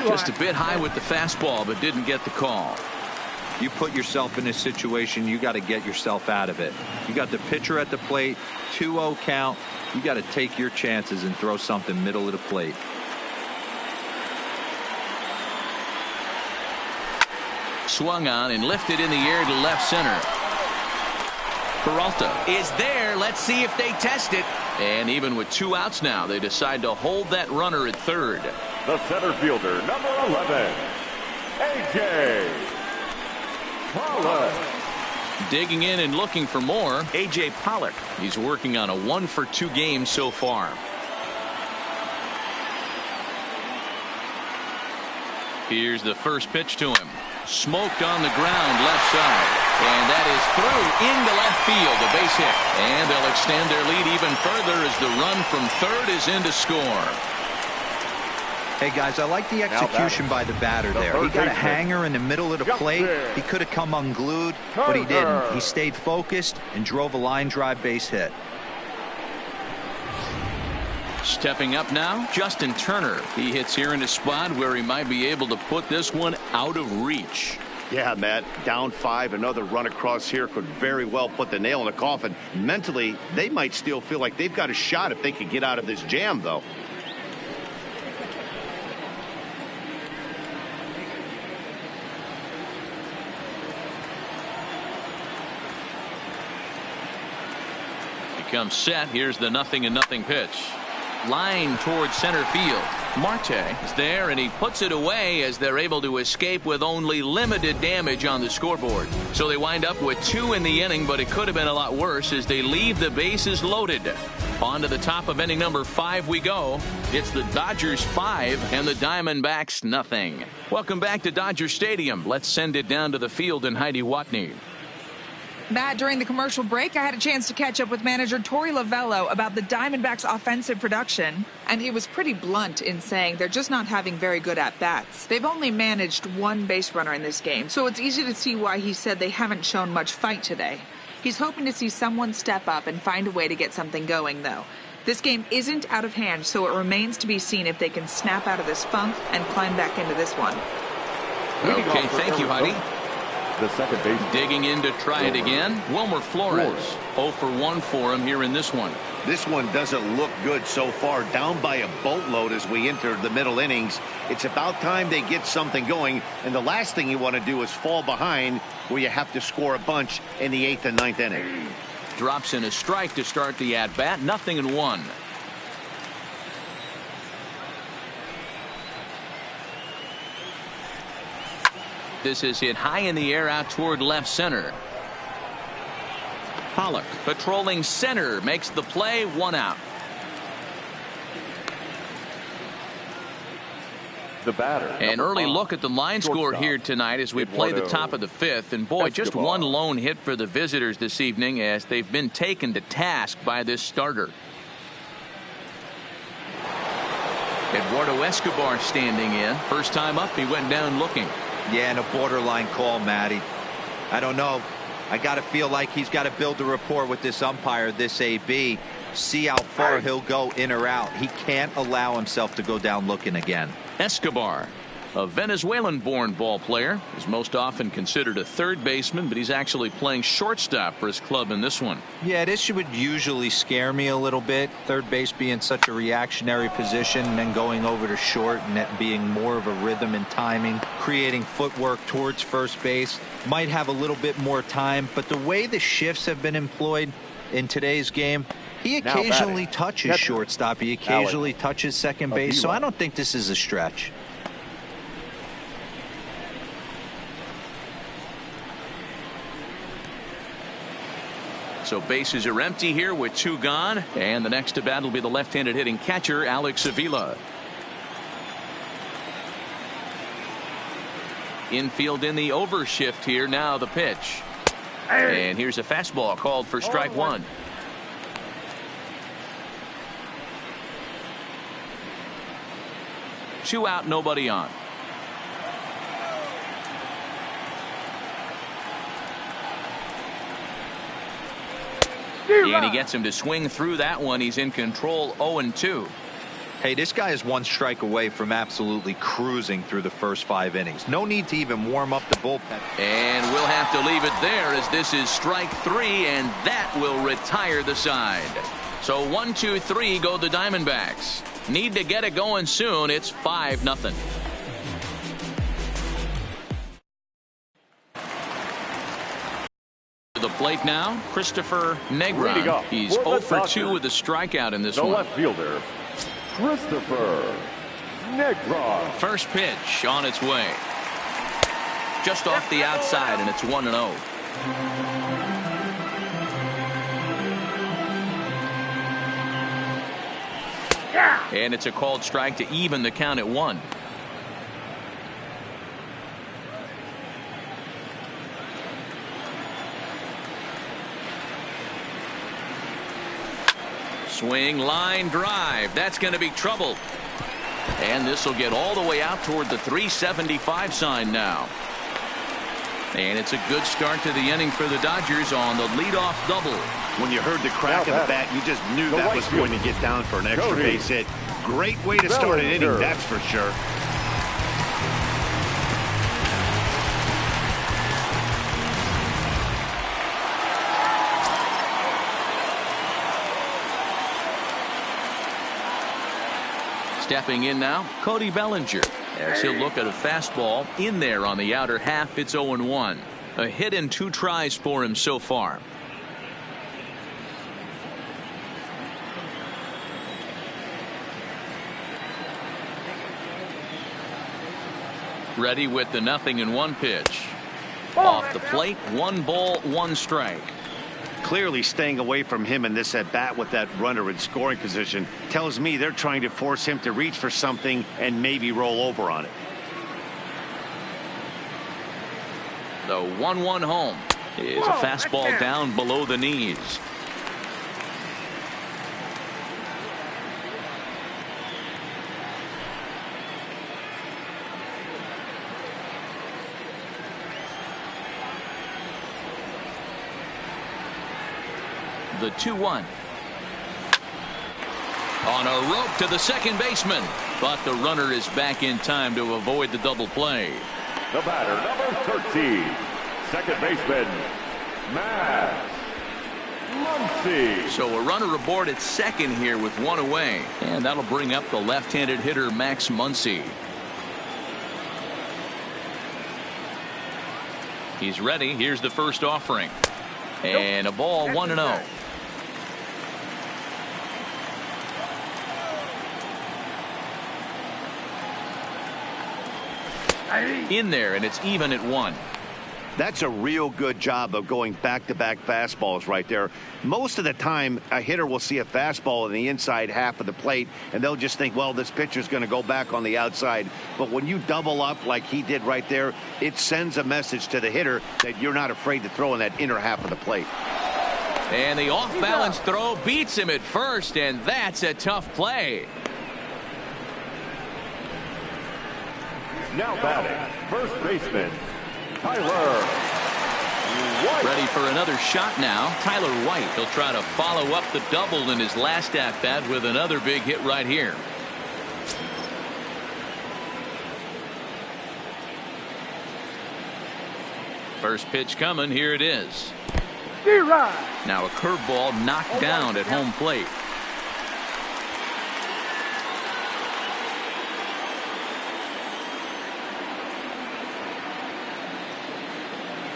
Just a bit high with the fastball, but didn't get the call.
You put yourself in this situation, you got to get yourself out of it. You got the pitcher at the plate, 2-0 count. You got to take your chances and throw something middle of the plate.
swung on and lifted in the air to left center. Peralta is there. Let's see if they test it. And even with 2 outs now, they decide to hold that runner at third.
The center fielder, number 11, A.J. Pollock.
Digging in and looking for more, A.J. Pollock. He's working on a 1-for-2 game so far. Here's the first pitch to him. Smoked on the ground left side. And that is through into left field, a base hit. And they'll extend their lead even further as the run from third is in to score.
Hey, guys, I like the execution by the batter there. He got a hanger in the middle of the plate. He could have come unglued, but he didn't. He stayed focused and drove a line drive base hit.
Stepping up now, Justin Turner. He hits here in a spot where he might be able to put this one out of reach.
Yeah, Matt, down 5, another run across here could very well put the nail in the coffin. Mentally, they might still feel like they've got a shot if they could get out of this jam, though.
He comes set. Here's the 0-0 pitch. Line towards center field. Marte is there, and he puts it away as they're able to escape with only limited damage on the scoreboard. So they wind up with 2 in the inning, but it could have been a lot worse as they leave the bases loaded. On to the top of inning number 5 we go. It's the Dodgers 5 and the Diamondbacks 0. Welcome back to Dodger Stadium. Let's send it down to the field in Heidi Watney.
Matt, during the commercial break, I had a chance to catch up with manager Torey Lovello about the Diamondbacks' offensive production, and he was pretty blunt in saying they're just not having very good at-bats. They've only managed 1 base runner in this game, so it's easy to see why he said they haven't shown much fight today. He's hoping to see someone step up and find a way to get something going, though. This game isn't out of hand, so it remains to be seen if they can snap out of this funk and climb back into this one.
Okay, thank you, Heidi.
The second base.
Digging in to try it again. Wilmer Flores. 0 for 1 for him here in this one.
This one doesn't look good so far. Down by a boatload as we enter the middle innings. It's about time they get something going. And the last thing you want to do is fall behind where you have to score a bunch in the 8th and 9th inning.
Drops in a strike to start the at-bat. 0-1. This is hit high in the air out toward left center. Pollock patrolling center makes the play. 1 out.
The batter.
An early look at the line score here tonight as we play the top of the 5th. And boy, just 1 lone hit for the visitors this evening as they've been taken to task by this starter. Eduardo Escobar standing in. First time up, he went down looking.
Yeah, and a borderline call, Matty. I don't know. I got to feel like he's got to build a rapport with this umpire, this AB. See how far he'll go in or out. He can't allow himself to go down looking again.
Escobar, a Venezuelan-born ball player, is most often considered a third baseman, but he's actually playing shortstop for his club in this one.
Yeah, this would usually scare me a little bit. Third base being such a reactionary position, and then going over to short and that being more of a rhythm and timing, creating footwork towards first base. Might have a little bit more time, but the way the shifts have been employed in today's game, he occasionally touches shortstop. He occasionally touches second base, so I don't think this is a stretch.
So bases are empty here with 2 gone, and the next to bat will be the left-handed hitting catcher Alex Avila. Infield in the overshift here. Now the pitch, and here's a fastball called for strike 1. Two out, nobody on. And he gets him to swing through that one. He's in control. 0-2.
Hey, this guy is 1 strike away from absolutely cruising through the first 5 innings. No need to even warm up the bullpen.
And we'll have to leave it there as this is strike 3, and that will retire the side. So 1, 2, 3 go the Diamondbacks. Need to get it going soon. It's 5-0. plate now, Christopher Negron. He's 0 for 2 with a strikeout in this one.
The left fielder, Christopher Negron.
First pitch on its way. Just off the outside, and it's 1-0. And it's a called strike to even the count at 1. Swing, line drive. That's going to be trouble. And this will get all the way out toward the 375 sign now. And it's a good start to the inning for the Dodgers on the leadoff double.
When you heard the crack of the bat, you just knew that was going to get down for an extra base hit. Great way to start an inning, that's for sure.
Stepping in now, Cody Bellinger, as he'll look at a fastball in there on the outer half. It's 0-1. A hit and 2 tries for him so far. Ready with the 0-1 pitch. Off the plate, 1 ball, 1 strike.
Clearly staying away from him in this at bat with that runner in scoring position tells me they're trying to force him to reach for something and maybe roll over on it.
The 1-1 home is a fastball down below the knees. The 2-1. On a rope to the second baseman, but the runner is back in time to avoid the double play.
The batter, number 13, second baseman, Max Muncy.
So a runner aboard at second here with 1 away, and that'll bring up the left-handed hitter Max Muncy. He's ready. Here's the first offering, and a ball, 1-0. In there, and it's even at 1.
That's a real good job of going back-to-back fastballs right there. Most of the time, a hitter will see a fastball in the inside half of the plate, and they'll just think, well, this pitcher's going to go back on the outside. But when you double up like he did right there, it sends a message to the hitter that you're not afraid to throw in that inner half of the plate.
And the off-balance throw beats him at first, and that's a tough play.
Now batting, first baseman, Tyler White.
Ready for another shot now. Tyler White. He'll try to follow up the double in his last at-bat with another big hit right here. First pitch coming. Here it is. Now a curveball knocked down at home plate.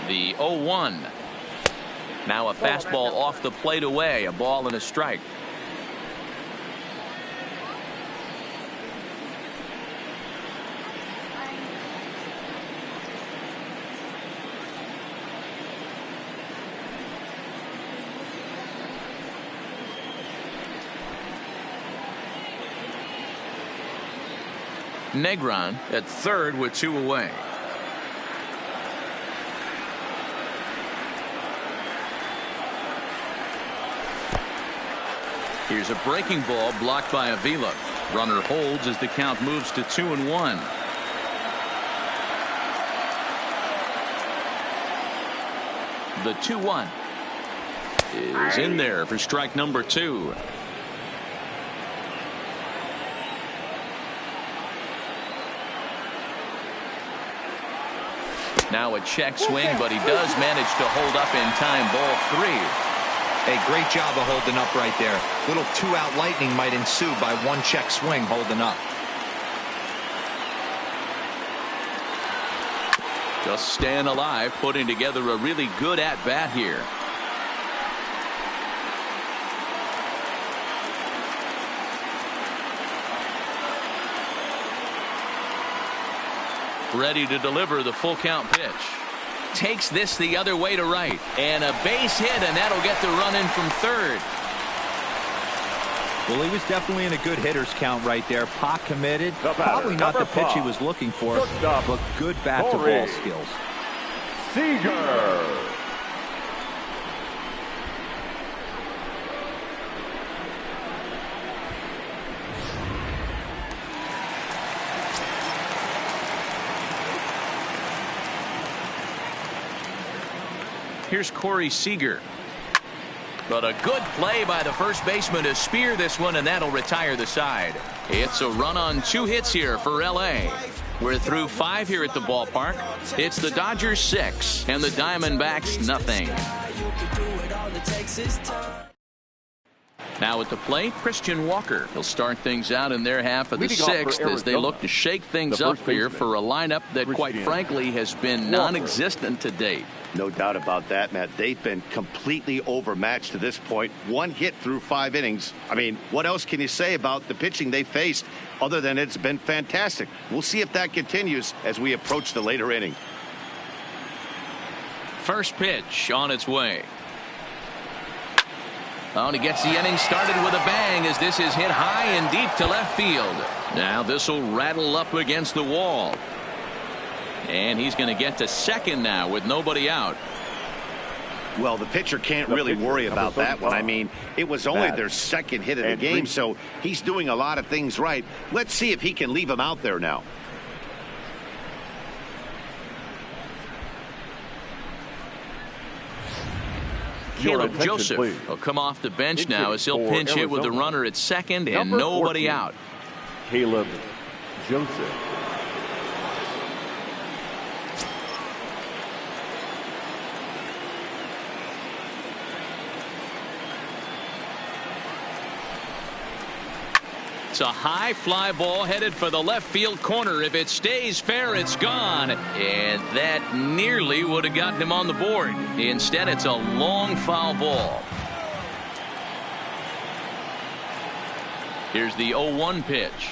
The 0-1. Now a fastball off the plate away. A ball and a strike. Negron at third with 2 away. Here's a breaking ball blocked by Avila. Runner holds as the count moves to 2-1. The 2-1 is in there for strike number 2. Now a check swing, but he does manage to hold up in time. Ball 3.
Hey, great job of holding up right there. Little 2-out lightning might ensue by 1 check swing holding up.
Just staying alive, putting together a really good at-bat here. ready to deliver the full count pitch. Takes this the other way to right, and a base hit, and that'll get the run in from third.
Well, he was definitely in a good hitter's count right there. Pot committed. Probably not the pitch he was looking for, but good bat-to-ball skills.
Seager.
Here's Corey Seager. But a good play by the first baseman to spear this one, and that'll retire the side. It's a run on 2 hits here for L.A. We're through 5 here at the ballpark. It's the Dodgers 6 and the Diamondbacks nothing. Now at the plate, Christian Walker. He'll start things out in their half of the 6th as they look to shake things up here for a lineup that, quite frankly, has been non-existent to date.
No doubt about that, Matt. They've been completely overmatched to this point. 1 hit through 5 innings. I mean, what else can you say about the pitching they faced other than it's been fantastic? We'll see if that continues as we approach the later inning.
First pitch on its way. Oh, and he gets the inning started with a bang as this is hit high and deep to left field. Now this will rattle up against the wall. And he's going to get to second now with nobody out.
Well, the pitcher can't really worry about that one. I mean, it was only their 2nd hit of the game, so he's doing a lot of things right. Let's see if he can leave him out there now.
Caleb Joseph will come off the bench now as he'll pinch hit with the runner at second and nobody out.
Caleb Joseph.
It's a high fly ball headed for the left field corner. If it stays fair, it's gone. And that nearly would have gotten him on the board. Instead, it's a long foul ball. Here's the 0-1 pitch.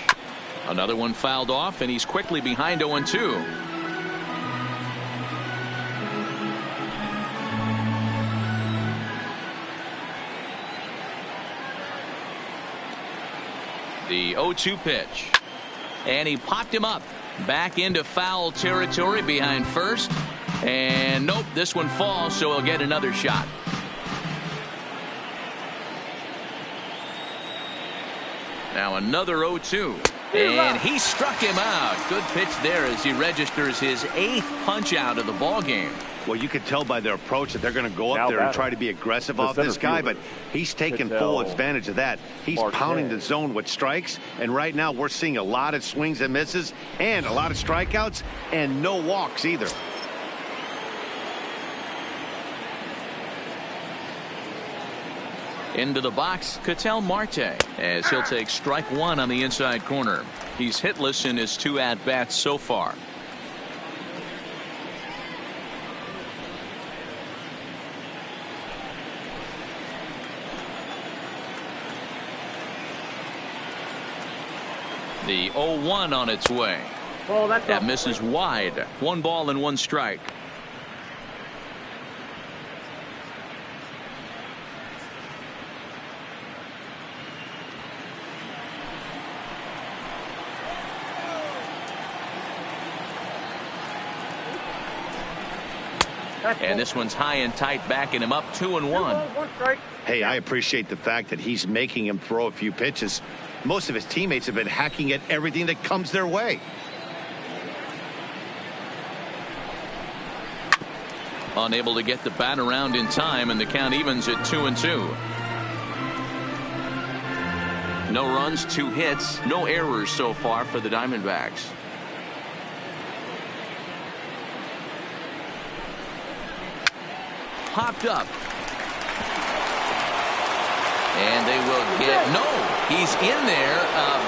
Another one fouled off, and he's quickly behind 0-2. The 0-2 pitch, and he popped him up back into foul territory behind first, and nope, this one falls, so he'll get another shot. Now another 0-2, and he struck him out. Good pitch there as he registers his 8th punch out of the ball game.
Well, you could tell by their approach that they're going to go up there and try to be aggressive off this guy, but he's taking full advantage of that. He's pounding the zone with strikes, and right now we're seeing a lot of swings and misses and a lot of strikeouts and no walks either.
Into the box, Ketel Marte, as he'll take strike 1 on the inside corner. He's hitless in his 2 at-bats so far. The 0-1 on its way. That misses wide. 1 ball and 1 strike. And this one's high and tight, backing him up 2-1.
Hey, I appreciate the fact that he's making him throw a few pitches. Most of his teammates have been hacking at everything that comes their way.
Unable to get the bat around in time, and the count evens at 2-2. No runs, 2 hits, no errors so far for the Diamondbacks. Popped up. And they will get, no, he's in there.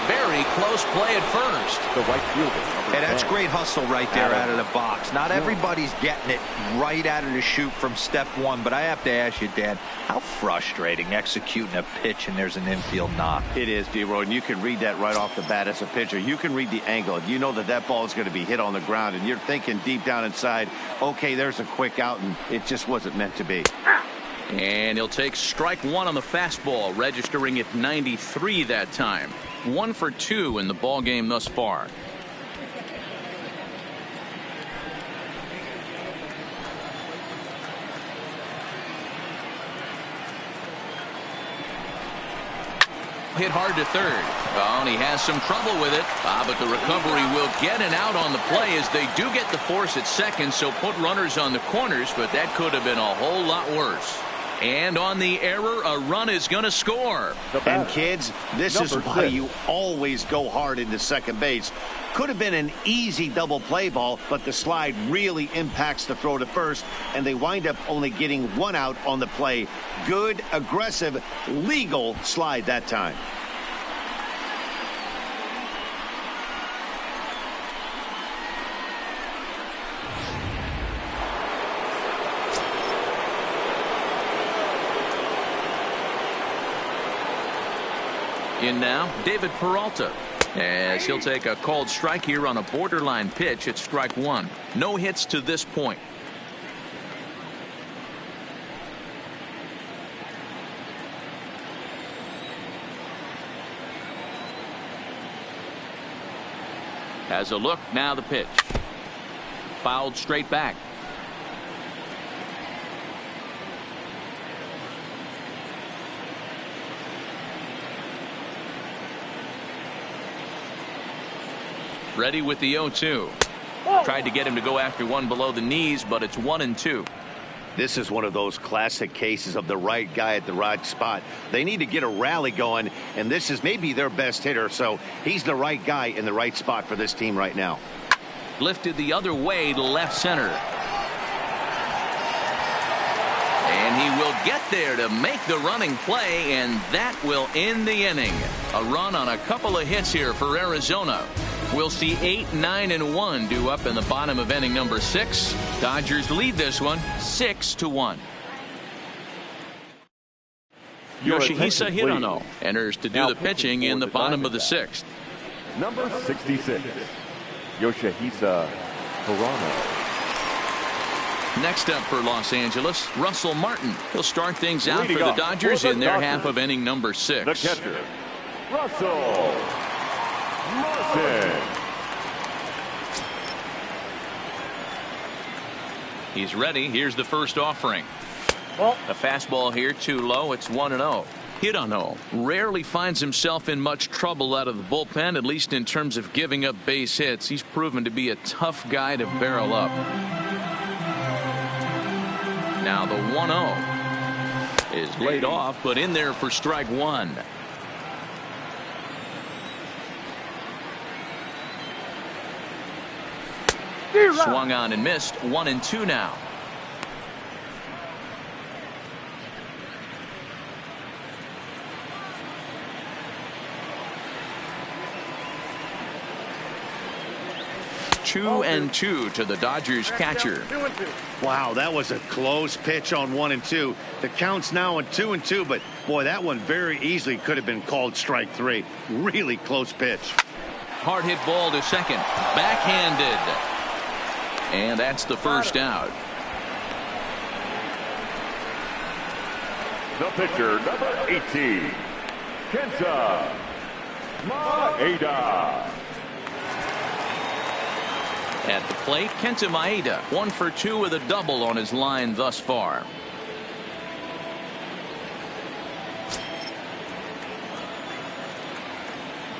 Very close play at first.
The right fielder.
And that's great hustle right there out of the box. Not everybody's getting it right out of the chute from step one, but I have to ask you, Dan, how frustrating executing a pitch and there's an infield knock.
It is, D-Roy, and you can read that right off the bat as a pitcher. You can read the angle. You know that that ball is going to be hit on the ground, and you're thinking deep down inside, okay, there's a quick out, and it just wasn't meant to be.
And he'll take strike one on the fastball, registering at 93 that time. 1 for 2 in the ball game thus far. Hit hard to third. Oh, and he has some trouble with it. But the recovery will get an out on the play as they do get the force at second, so put runners on the corners, but that could have been a whole lot worse. And on the error, a run is going to score.
And kids, this is why you always go hard into second base. Could have been an easy double play ball, but the slide really impacts the throw to first, and they wind up only getting 1 out on the play. Good, aggressive, legal slide that time.
In now, David Peralta, as he'll take a called strike here on a borderline pitch at strike one. No hits to this point. Has a look, now the pitch. Fouled straight back. Ready with the 0-2. Tried to get him to go after one below the knees, but it's 1-2.
This is one of those classic cases of the right guy at the right spot. They need to get a rally going, and this is maybe their best hitter, so he's the right guy in the right spot for this team right now.
Lifted the other way to left center. And he will get there to make the running play, and that will end the inning. A run on a couple of hits here for Arizona. We'll see 8, 9, and 1 due up in the bottom of inning number 6. Dodgers lead this one 6-1. Yoshihisa Hirano enters to do the pitching in the bottom of the 6th.
Number 66, Yoshihisa Hirano.
Next up for Los Angeles, Russell Martin. He'll start things out
Leading
for the Dodgers
for the
in their
Dodgers,
half of inning number 6.
The catcher, Russell Martin.
He's ready. Here's the first offering. A fastball here too low. It's 1-0. Hirano rarely finds himself in much trouble out of the bullpen, at least in terms of giving up base hits. He's proven to be a tough guy to barrel up. Now the 1-0 is laid off, but in there for strike one. Swung on and missed. 1-2 now. Two and 2 to the Dodgers catcher.
Wow, that was a close pitch on 1-2. The count's now on 2-2, but boy, that one very easily could have been called strike 3. Really close pitch.
Hard hit ball to second. Backhanded. And that's the first out.
The pitcher, number 18, Kenta Maeda.
At the plate, Kenta Maeda, 1 for 2 with a double on his line thus far.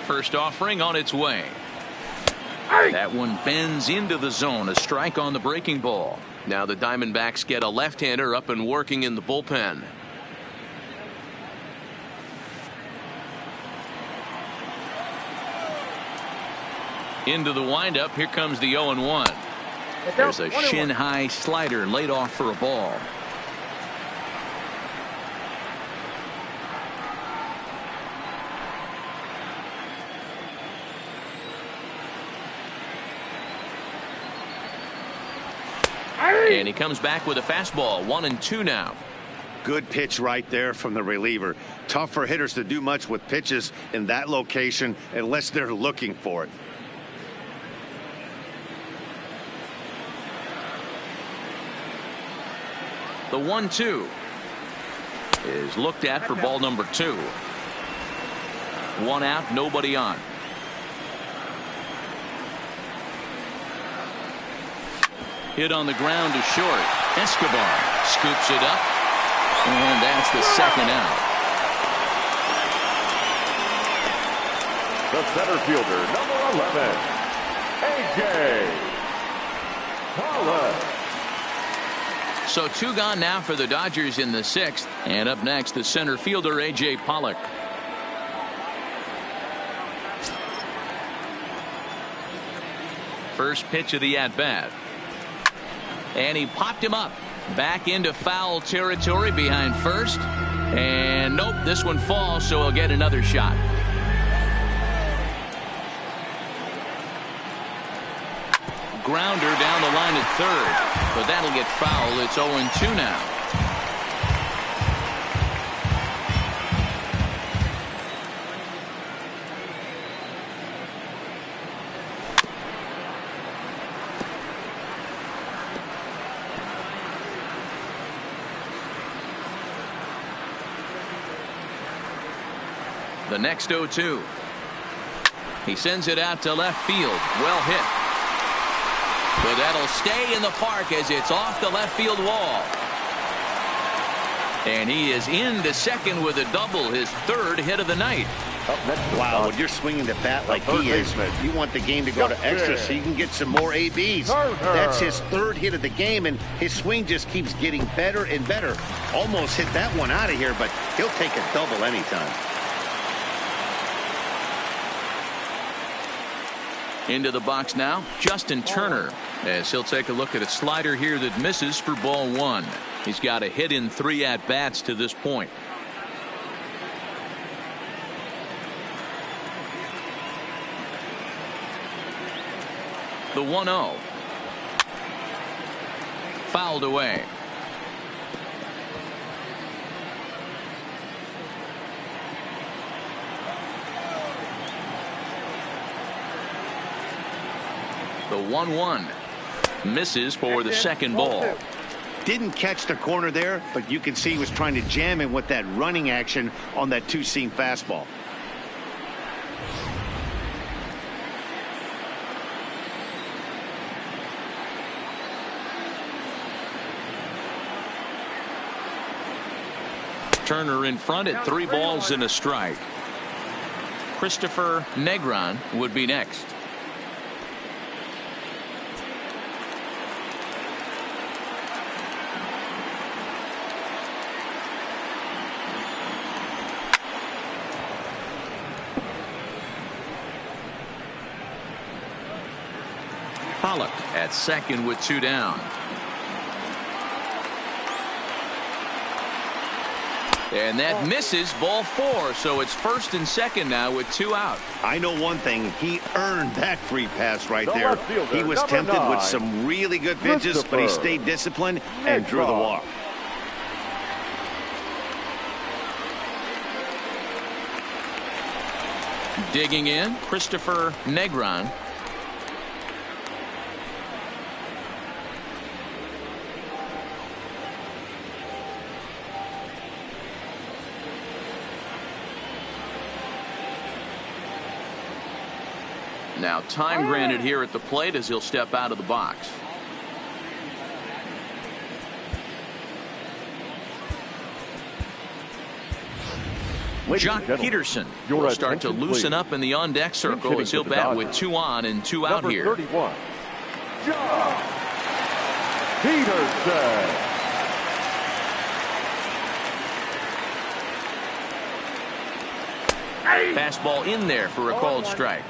First offering on its way. That one bends into the zone. A strike on the breaking ball. Now the Diamondbacks get a left-hander up and working in the bullpen. Into the windup. Here comes the 0-1. There's a shin-high slider laid off for a ball. And he comes back with a fastball. 1-2 now.
Good pitch right there from the reliever. Tough for hitters to do much with pitches in that location unless they're looking for it.
The 1-2 is looked at for ball number 2. 1 out, nobody on. Hit on the ground to short. Escobar scoops it up, and that's the second out.
The center fielder, number 11, A.J. Pollock.
So 2 gone now for the Dodgers in the 6th. And up next, the center fielder, A.J. Pollock. First pitch of the at-bat. And he popped him up. Back into foul territory behind first. And nope, this one falls, so he'll get another shot. Grounder down the line at third, but that'll get foul. It's 0-2 now. The next 0-2. He sends it out to left field. Well hit. But that'll stay in the park as it's off the left field wall. And he is into second with a double, his 3rd hit of the night.
Wow, when you're swinging the bat like he is, you want the game to go to extra so you can get some more ABs. That's his 3rd hit of the game, and his swing just keeps getting better and better. Almost hit that one out of here, but he'll take a double anytime.
Into the box now, Justin Turner, as he'll take a look at a slider here that misses for ball 1. He's got a hit in 3 at-bats to this point. The 1-0. Fouled away. The 1-1 misses for the second ball.
Didn't catch the corner there, but you can see he was trying to jam him with that running action on that 2-seam fastball.
Turner in front at 3 balls and a strike. Christopher Negron would be next. Pollock at second with 2 down. And that misses, ball 4, so it's 1st and 2nd now with 2 out.
I know one thing, he earned that free pass right there. He was tempted with some really good pitches, but he stayed disciplined and drew the walk.
Digging in, Christopher Negron. Now time granted here at the plate as he'll step out of the box. Jock Peterson will start to loosen up in the on-deck circle as he'll bat with 2 on and 2 out here.
31, Jock Peterson.
Fastball in there for a called strike.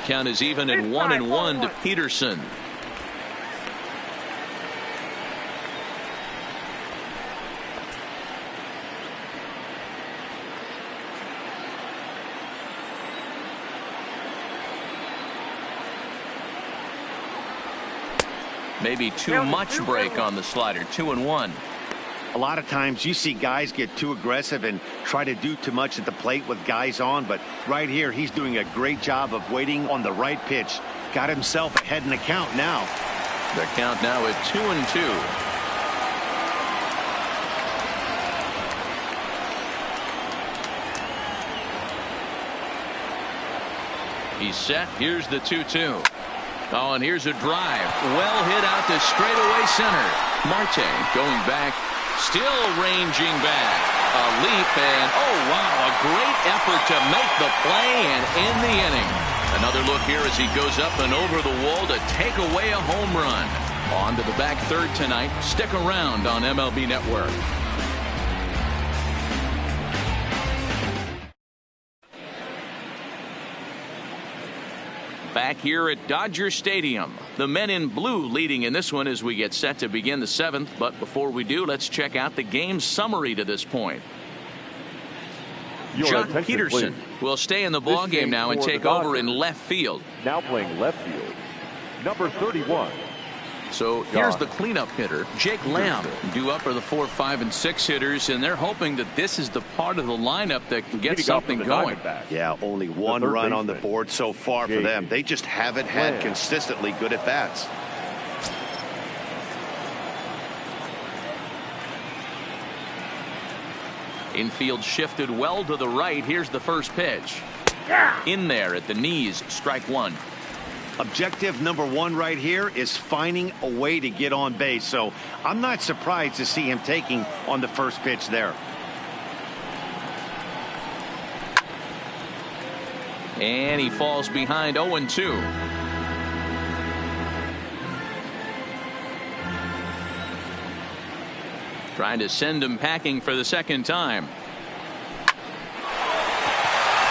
Count is even at 1-1 to Peterson. Maybe too much break on the slider. 2-1.
A lot of times you see guys get too aggressive and try to do too much at the plate with guys on, but right here he's doing a great job of waiting on the right pitch. Got himself ahead in the count now.
The count now at 2-2. He's set. Here's the 2-2. Oh, and here's a drive. Well hit out to straightaway center. Marte going back. Still ranging back. A leap and, oh, wow, a great effort to make the play and end the inning. Another look here as he goes up and over the wall to take away a home run. On to the back third tonight. Stick around on MLB Network. Back here at Dodger Stadium. The men in blue leading in this one as we get set to begin the seventh. But before we do, let's check out the game summary to this point. Jock Peterson will stay in the ball game now and take over in left field.
Now playing left field, number 31.
So here's the cleanup hitter, Jake Lamb. Due up are the 4, 5, and 6 hitters, and they're hoping that this is the part of the lineup that can get something going.
Yeah, only one run on the board so far for them. They just haven't had consistently good at bats.
Infield shifted well to the right. Here's the first pitch. In there at the knees, strike one.
Objective number one right here is finding a way to get on base. So I'm not surprised to see him taking on the first pitch there.
And he falls behind 0-2. Trying to send him packing for the second time.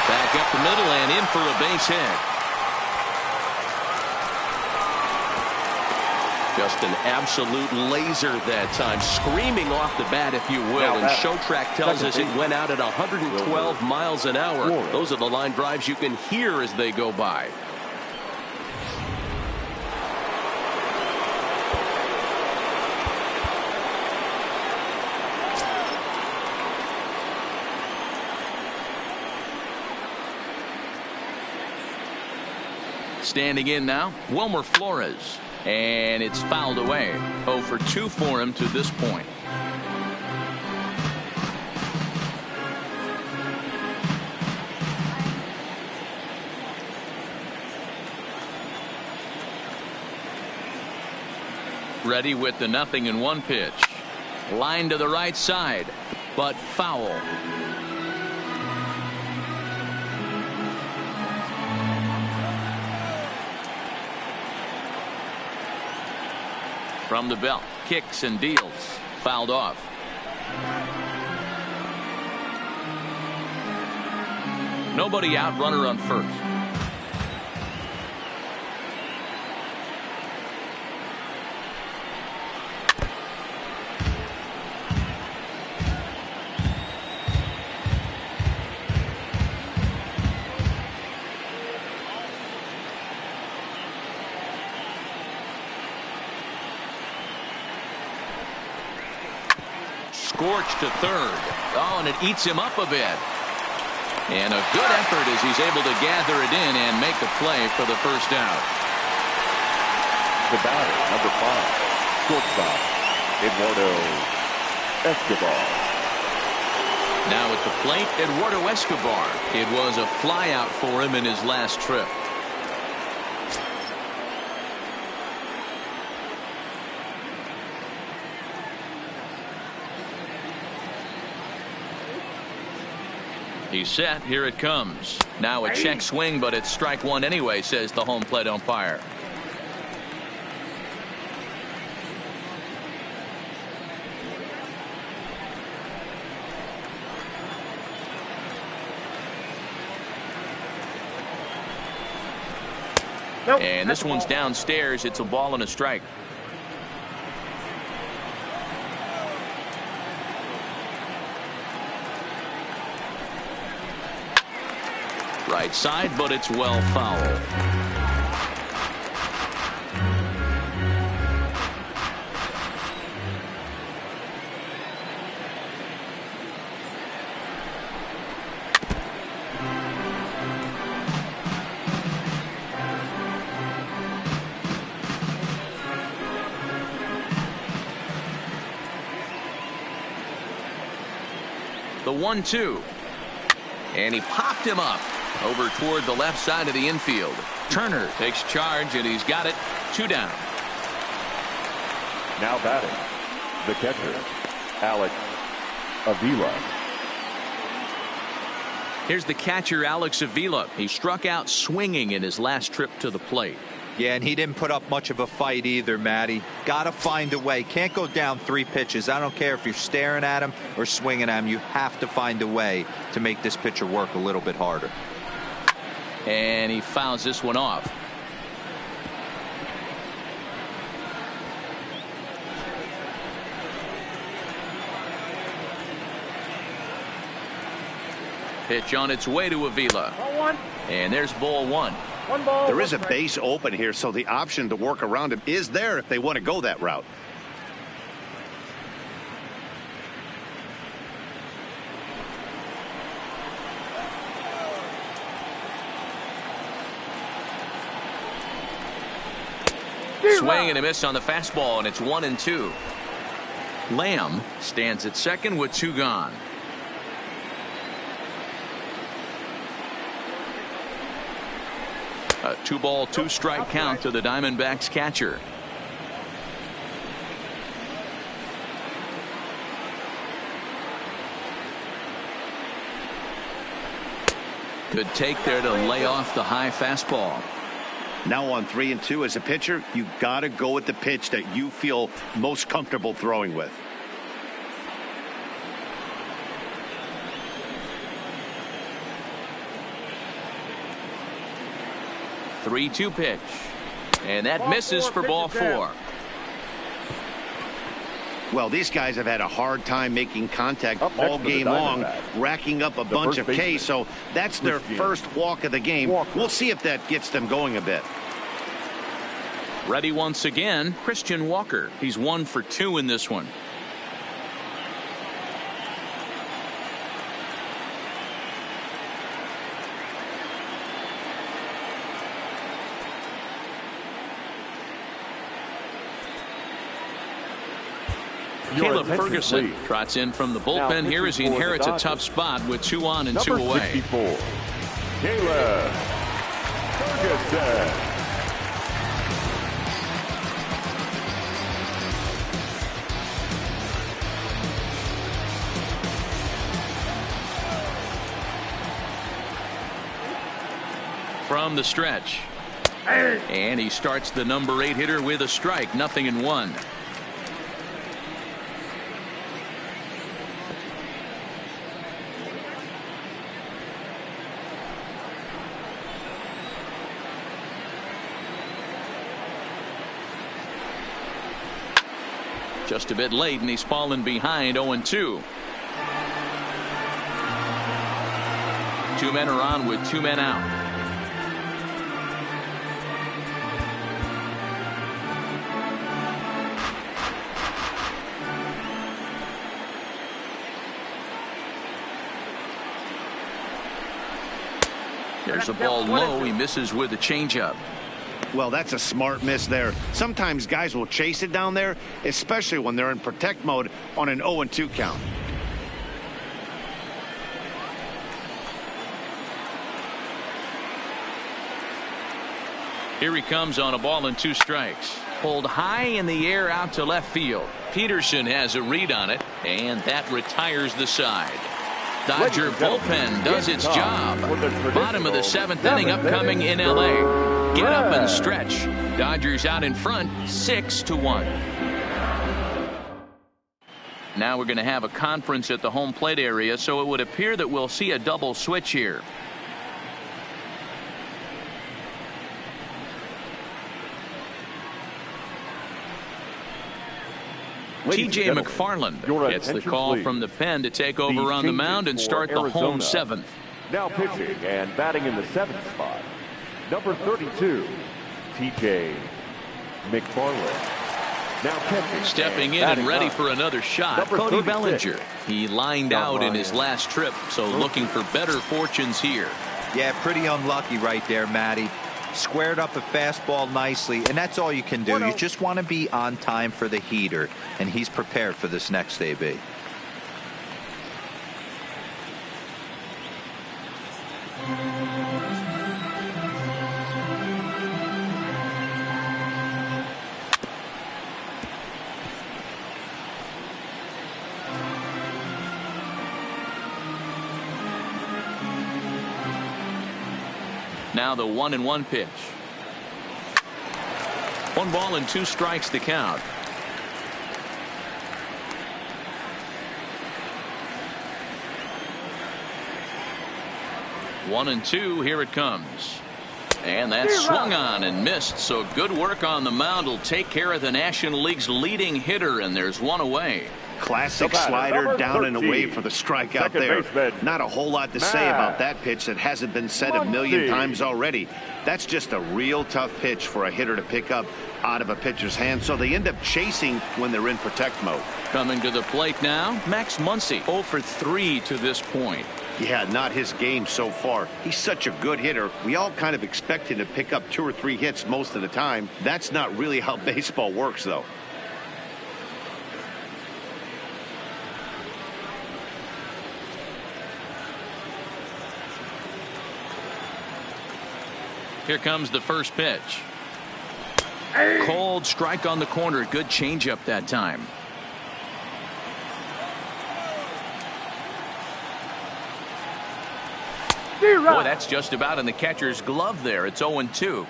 Back up the middle and in for a base hit. Just an absolute laser that time, screaming off the bat, if you will. And Showtrack tells us it went out at 112 miles an hour. Those are the line drives you can hear as they go by. Standing in now, Wilmer Flores. And it's fouled away. 0 for 2 for him to this point. Ready with the 0-1 pitch. Line to the right side, but foul. From the belt, kicks and deals. Fouled off. Nobody out, runner on first. Scorched to third. Oh, and it eats him up a bit. And a good effort as he's able to gather it in and make the play for the first out.
The batter, number 5, shortstop, Eduardo Escobar.
Now at the plate, Eduardo Escobar. It was a flyout for him in his last trip. He's set. Here it comes. Now a check swing, but it's strike one anyway, says the home plate umpire. Nope, and this one's downstairs. It's a ball and a strike. Right side, but it's well foul. The 1-2. And he popped him up over toward the left side of the infield. Turner takes charge, and he's got it. 2 down.
Now batting, the catcher, Alex Avila.
Here's the catcher, Alex Avila. He struck out swinging in his last trip to the plate.
Yeah, and he didn't put up much of a fight either, Matty. Got to find a way. Can't go down 3 pitches. I don't care if you're staring at him or swinging at him. You have to find a way to make this pitcher work a little bit harder.
And he fouls this one off. Pitch on its way to Avila. And there's ball 1.
There is a base open here, so the option to work around him is there if they want to go that route.
Swing and a miss on the fastball, and it's 1-2. Lamb stands at second with 2 gone. A 2-ball, 2-strike count to the Diamondbacks catcher. Good take there to lay off the high fastball.
Now on 3-2 as a pitcher, you got to go with the pitch that you feel most comfortable throwing with.
3-2 pitch. And that misses for ball 4.
Well, these guys have had a hard time making contact all game long, racking up a bunch of Ks, so that's their first walk of the game. We'll see if that gets them going a bit.
Ready once again, Christian Walker. He's 1 for 2 in this one. Caleb Ferguson trots in from the bullpen here as he inherits a tough spot with 2 on and 2 away.
64, Caleb Ferguson.
From the stretch. And he starts the number 8 hitter with a strike. 0-1. Just a bit late, and he's fallen behind. 0-2. 2 men are on with 2 men out. There's a ball low. He misses with a changeup.
Well, that's a smart miss there. Sometimes guys will chase it down there, especially when they're in protect mode on an 0-2 count.
Here he comes on a ball and 2 strikes. Pulled high in the air out to left field. Peterson has a read on it, and that retires the side. Dodger bullpen does its job. Bottom of the 7th inning upcoming in L.A. Get up and stretch. Dodgers out in front 6-1. Now we're going to have a conference at the home plate area, so it would appear that we'll see a double switch here. T.J. McFarland gets the call from the pen to take over on the mound and start the home 7th.
Now pitching and batting in the 7th spot, number 32, T.J. McFarland. Now catching.
Stepping in and ready for another shot, Cody Bellinger. He lined out in his last trip, so looking for better fortunes here.
Yeah, pretty unlucky right there, Matty. Squared up a fastball nicely, and that's all you can do. You just want to be on time for the heater, and he's prepared for this next AB.
Now the 1-1 pitch. 1 ball and 2 strikes to count. One and 2. Here it comes. And that's swung on and missed. So good work on the mound will take care of the National League's leading hitter, and there's one away.
Classic slider down and away for the strikeout there. Not a whole lot to say about that pitch that hasn't been said a million times already. That's just a real tough pitch for a hitter to pick up out of a pitcher's hand, so they end up chasing when they're in protect mode.
Coming to the plate now, Max Muncy, 0 for 3 to this point.
Yeah, not his game so far. He's such a good hitter. We all kind of expect him to pick up 2 or 3 hits most of the time. That's not really how baseball works, though.
Here comes the first pitch. Cold strike on the corner. Good changeup that time. Boy, that's just about in the catcher's glove there. It's 0-2.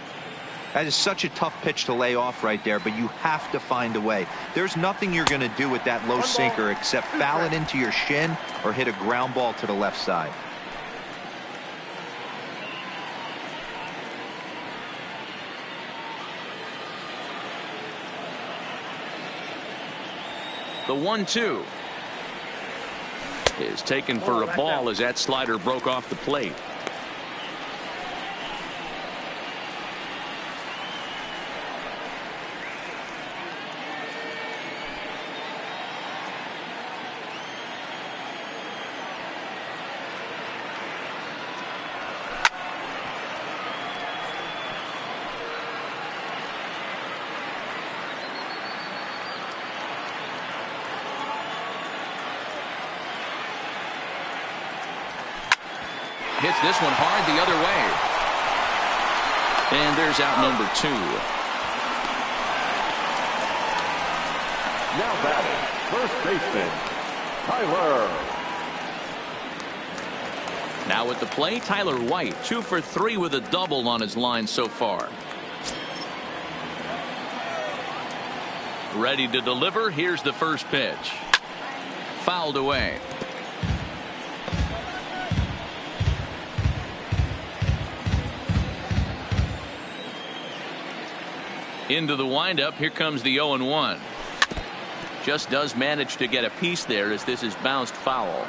That is such a tough pitch to lay off right there, but you have to find a way. There's nothing you're going to do with that low sinker except foul it into your shin or hit a ground ball to the left side.
The 1-2 is taken for a ball as that slider broke off the plate. Hits this one hard the other way. And there's out number 2.
Now batting, first baseman, Tyler.
Now at the plate, Tyler White, 2 for 3 with a double on his line so far. Ready to deliver. Here's the first pitch. Fouled away. Into the windup. Here comes the 0-1. Just does manage to get a piece there as this is bounced foul.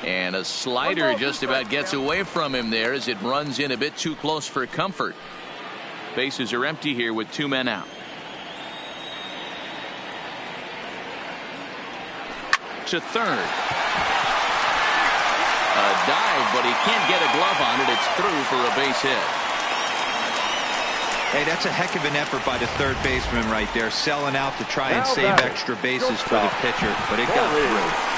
And a slider just about gets away from him there as it runs in a bit too close for comfort. Bases are empty here with 2 men out. To third. A dive, but he can't get a glove on it. It's through for a base hit.
Hey, that's a heck of an effort by the third baseman right there, selling out to try and save extra bases for the pitcher, but it got through.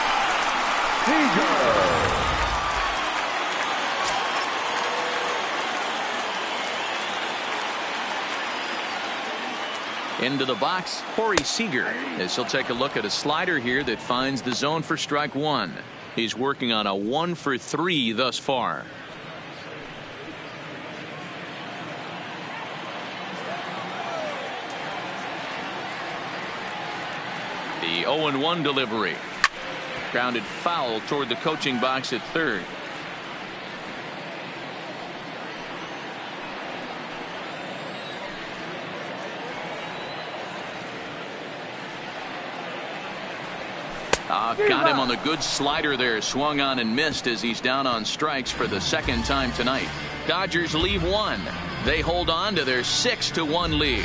Into the box, Corey Seager, as he'll take a look at a slider here that finds the zone for strike 1. He's working on a 1 for 3 thus far. The 0-1 delivery. Grounded foul toward the coaching box at third. Got him on the good slider there. Swung on and missed as he's down on strikes for the second time tonight. Dodgers leave 1. They hold on to their 6-1 lead.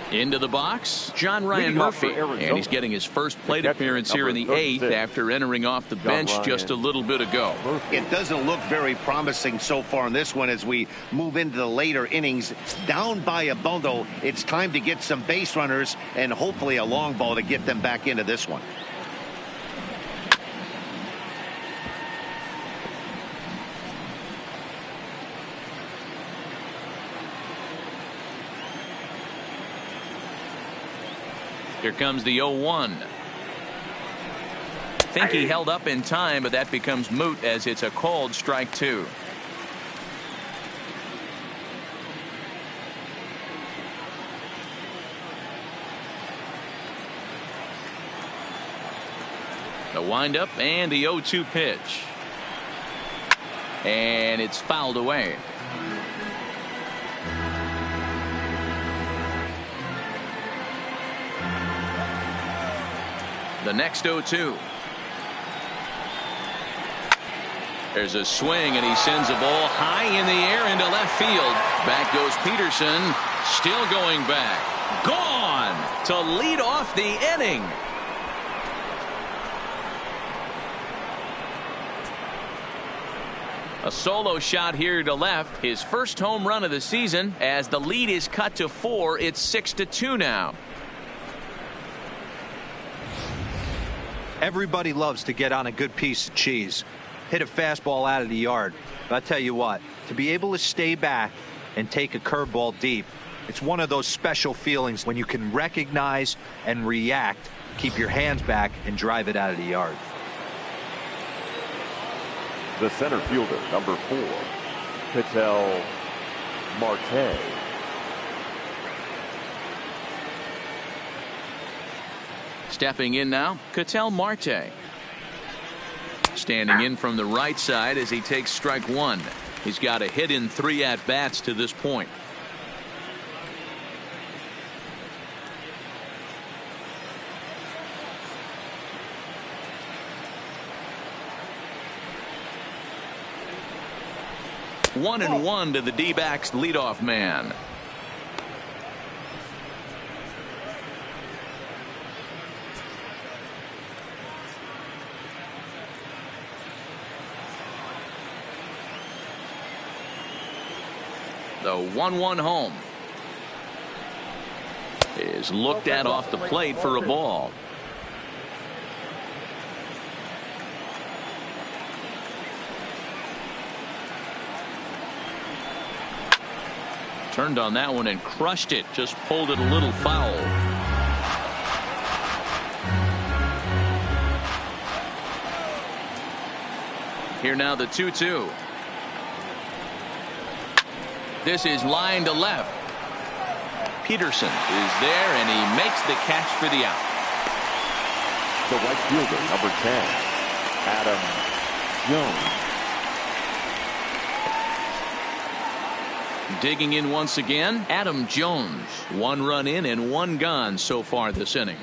Into the box, John Ryan Murphy, and he's getting his first plate appearance here in the 8th after entering off the bench just a little bit ago.
It doesn't look very promising so far in this one as we move into the later innings. Down by a bundle, it's time to get some base runners and hopefully a long ball to get them back into this one.
Here comes the 0-1. Think he held up in time, but that becomes moot as it's a called strike 2. The windup and the 0-2 pitch. And it's fouled away. The next 0-2. There's a swing, and he sends a ball high in the air into left field. Back goes Peterson, still going back. Gone to lead off the inning. A solo shot here to left. His first home run of the season. As the lead is cut to 4, it's 6-2 now.
Everybody loves to get on a good piece of cheese. Hit a fastball out of the yard. But I tell you what, to be able to stay back and take a curveball deep, it's one of those special feelings when you can recognize and react, keep your hands back, and drive it out of the yard.
The center fielder, number 4, Ketel Marte.
Stepping in now, Ketel Marte. Standing in from the right side as he takes strike 1. He's got a hit in 3 at-bats to this point. One and one to the D-backs leadoff man. The 1-1 home is looked at off the plate for a ball. Turned on that one and crushed it. Just pulled it a little foul. Here now the 2-2. This is line to left. Peterson is there, and he makes the catch for the out.
The right fielder, number 10, Adam Jones.
Digging in once again, Adam Jones. 1 run in and 1 gone so far this inning.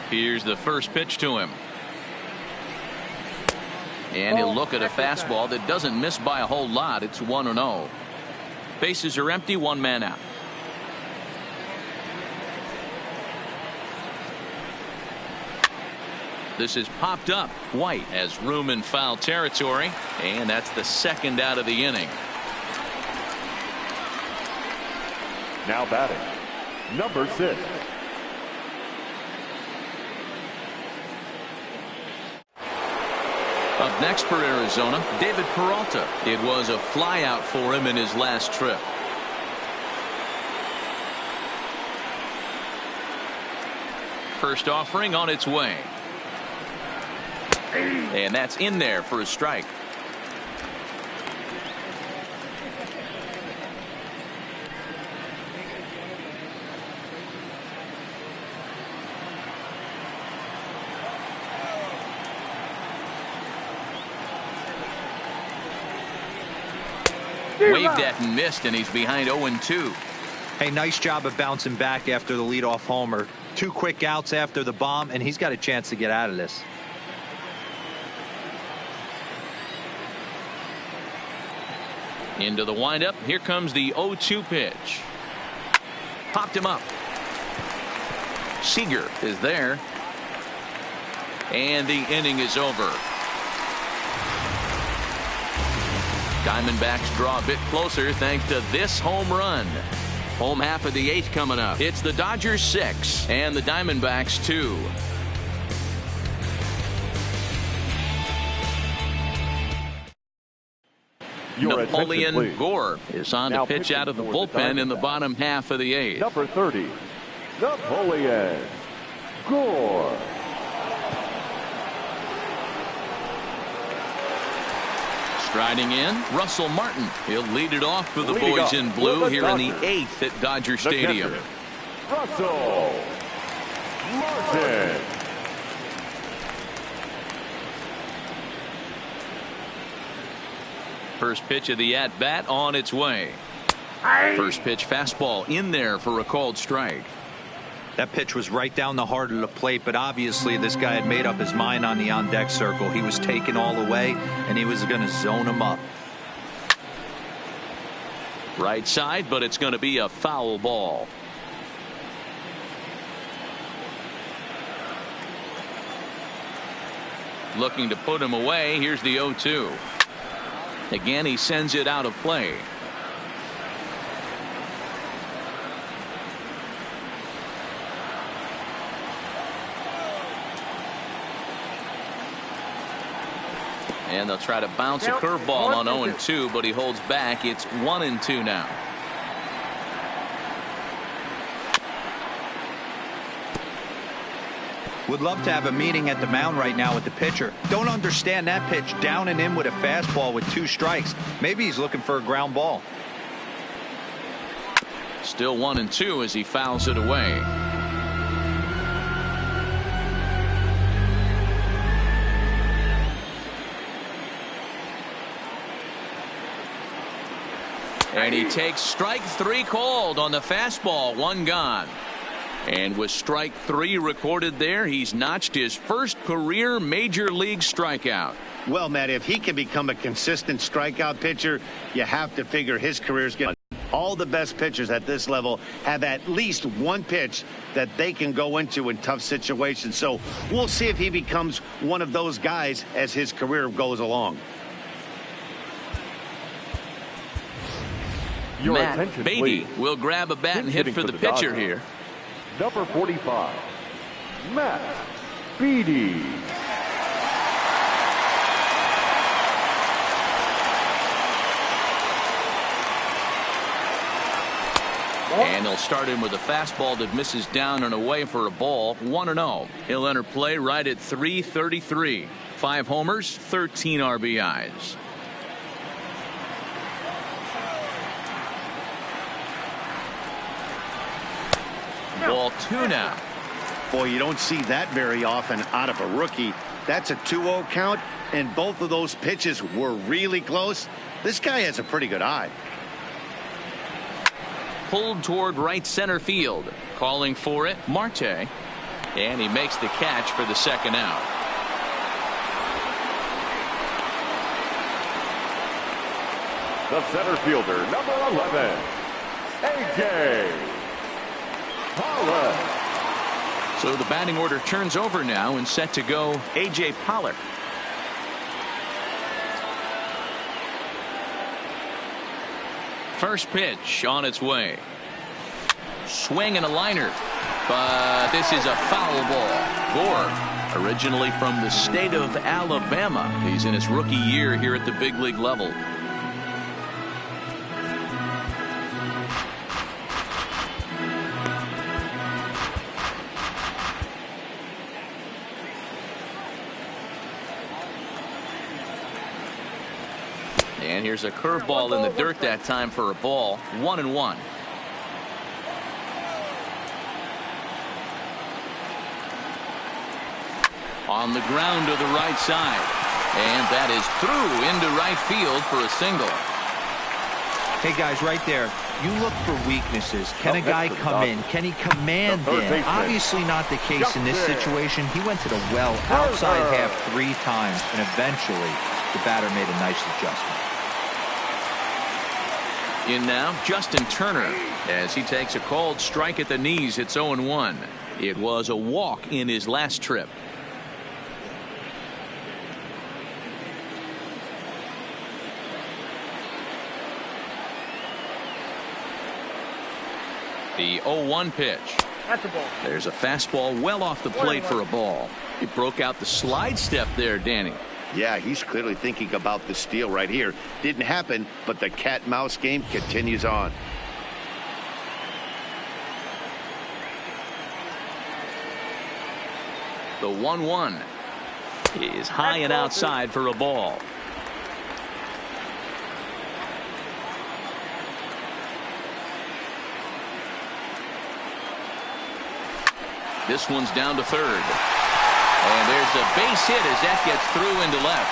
Here's the first pitch to him. And he'll look at a fastball that doesn't miss by a whole lot. It's 1-0. Bases are empty, 1 man out. This is popped up. White has room in foul territory, and that's the 2nd out of the inning.
Now batting, number 6.
Up next for Arizona, David Peralta. It was a flyout for him in his last trip. First offering on its way. And that's in there for a strike. Waved at and missed, and he's behind 0-2.
Hey, nice job of bouncing back after the leadoff homer. 2 quick outs after the bomb, and he's got a chance to get out of this.
Into the windup. Here comes the 0-2 pitch. Popped him up. Seager is there. And the inning is over. Diamondbacks draw a bit closer thanks to this home run. Home half of the 8th coming up. It's the Dodgers 6 and the Diamondbacks 2.
Your
Napoleon
attention, please.
Gore is on
Now
to pitch out of the
pitching for the
bullpen in the
Diamondbacks.
bottom half of the 8th.
Number 30, Napoleon Gore.
Striding in, Russell Martin. He'll lead it off for the
Leading
boys
off
in
for
blue
the
here in the
Dodgers.
8th at Dodger
The
Stadium.
catcher, Russell Martin.
First pitch of the at-bat on its way. First pitch fastball in there for a called strike.
That pitch was right down the heart of the plate, but obviously this guy had made up his mind on the on-deck circle. He was taken all the way, and he was going to zone him up.
Right side, but it's going to be a foul ball. Looking to put him away. Here's the 0-2. Again, he sends it out of play. And they'll try to bounce a curveball on 0-2, but he holds back. It's 1-2 now.
Would love to have a meeting at the mound right now with the pitcher. Don't understand that pitch down and in with a fastball with 2 strikes. Maybe he's looking for a ground ball.
Still 1-2 as he fouls it away. And he takes strike 3 called on the fastball. 1 gone. And with strike 3 recorded there, he's notched his first career major league strikeout.
Well, Matt, if he can become a consistent strikeout pitcher, you have to figure his career's going to. All the best pitchers at this level have at least one pitch that they can go into in tough situations. So we'll see if he becomes one of those guys as his career goes along.
Your
Matt
attention,
Beatty
please.
will grab a bat and hit
Hitting
for the
the
pitcher
Dodgers.
here.
Number 45, Matt Beatty.
And he'll start him with a fastball that misses down and away for a ball. 1-0. He'll enter play right at .333. 5 homers, 13 RBIs. Ball 2 now.
Boy, you don't see that very often out of a rookie. That's a 2-0 count, and both of those pitches were really close. This guy has a pretty good eye.
Pulled toward right center field. Calling for it, Marte. And he makes the catch for the 2nd out.
The center fielder, number 11, A.J. Pollock.
So the batting order turns over now and set to go A.J. Pollock. First pitch on its way. Swing and a liner. But this is a foul ball. Gore, originally from the state of Alabama. He's in his rookie year here at the big league level. And here's a curveball in the dirt that time for a ball. 1-1. On the ground to the right side. And that is through into right field for a single.
Hey, guys, right there, you look for weaknesses. Can a guy come in? Can he command in? Obviously not the case in this situation. He went to the well outside half 3 times, and eventually the batter made a nice adjustment.
In now, Justin Turner, as he takes a called strike at the knees. It's 0-1. It was a walk in his last trip. The 0-1 pitch. There's a fastball well off the plate for a ball. He broke out the slide step there, Danny.
Yeah, he's clearly thinking about the steal right here. Didn't happen, but the cat-mouse game continues on.
The 1-1 is high and outside for a ball. This one's down to third. And there's a base hit as that gets through into left.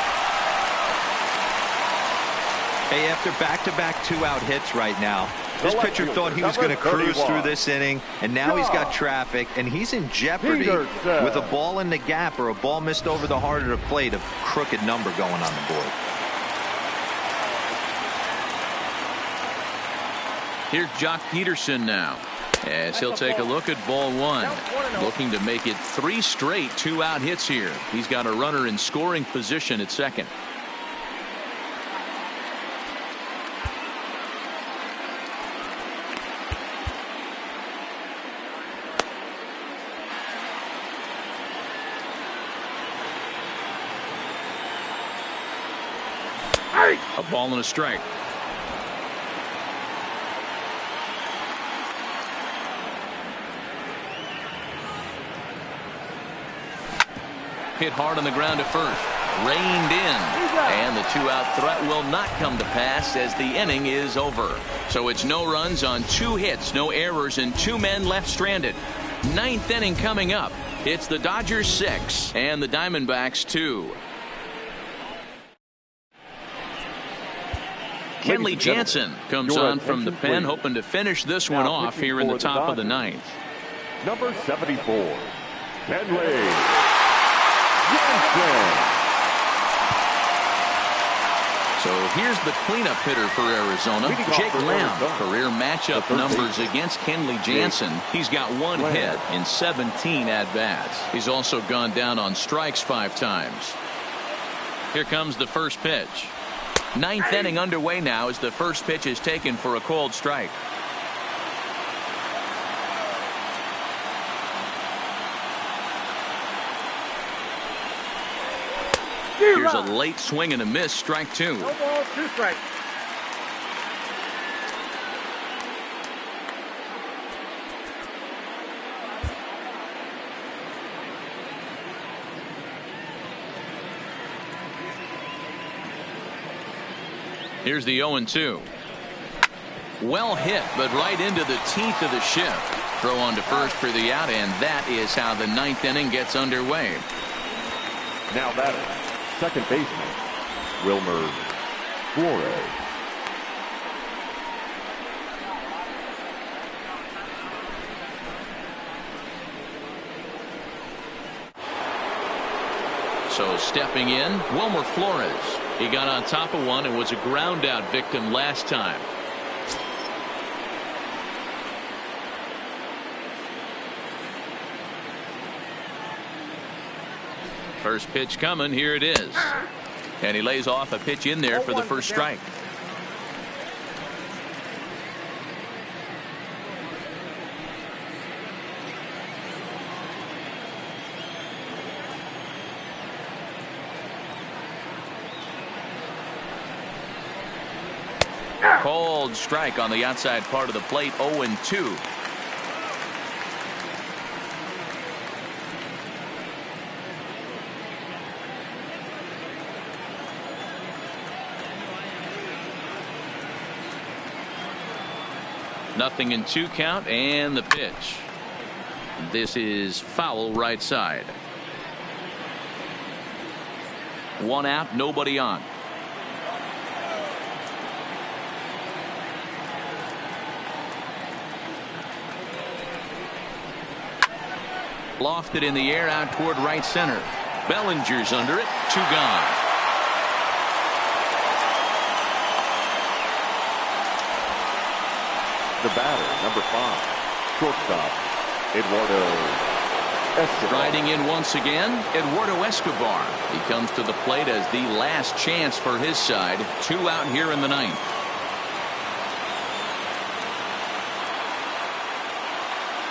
Hey, after back-to-back two-out hits right now, this pitcher thought he was going to cruise through this inning, and now he's got traffic, and he's in jeopardy with a ball in the gap or a ball missed over the heart of the plate, a crooked number going on the board.
Here's Jock Peterson now, as he'll take a look at ball one, looking to make it 3 straight two-out hits here. He's got a runner in scoring position at second. A ball and a strike. Hit hard on the ground at first. Reined in. And the two-out threat will not come to pass as the inning is over. So it's no runs on 2 hits, no errors, and 2 men left stranded. 9th inning coming up. It's the Dodgers 6 and the Diamondbacks 2. Kenley Jansen comes on from the pen, hoping to finish this one off here in the top of the 9th.
Number 74, Kenley Jansen.
So here's the cleanup hitter for Arizona, Jake Lamb. Career matchup numbers against Kenley Jansen. He's got 1 hit in 17 at-bats. He's also gone down on strikes 5 times. Here comes the first pitch. 9th inning underway now as the first pitch is taken for a called strike. Here's a late swing and a miss, strike 2.
No ball, 2 strikes.
Here's the 0-2. Well hit, but right into the teeth of the shift. Throw on to first for the out, and that is how the 9th inning gets underway.
Now batter, second baseman, Wilmer Flores.
So stepping in, Wilmer Flores. He got on top of one and was a ground out victim last time. First pitch coming. Here it is. And he lays off a pitch in there for the first strike. Cold strike on the outside part of the plate. 0-2. Nothing in 2 count, and the pitch. This is foul right side. 1 out, nobody on. Lofted in the air out toward right center. Bellinger's under it. 2 gone.
The batter, number 5, shortstop, Eduardo Escobar.
Riding in once again, Eduardo Escobar. He comes to the plate as the last chance for his side. 2 out here in the 9th.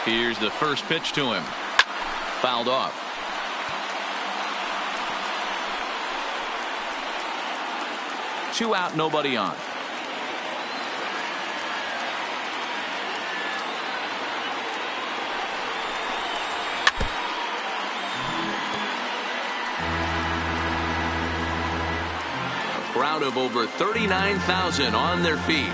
Here's the first pitch to him. Fouled off. 2 out, nobody on. A crowd of over 39,000 on their feet.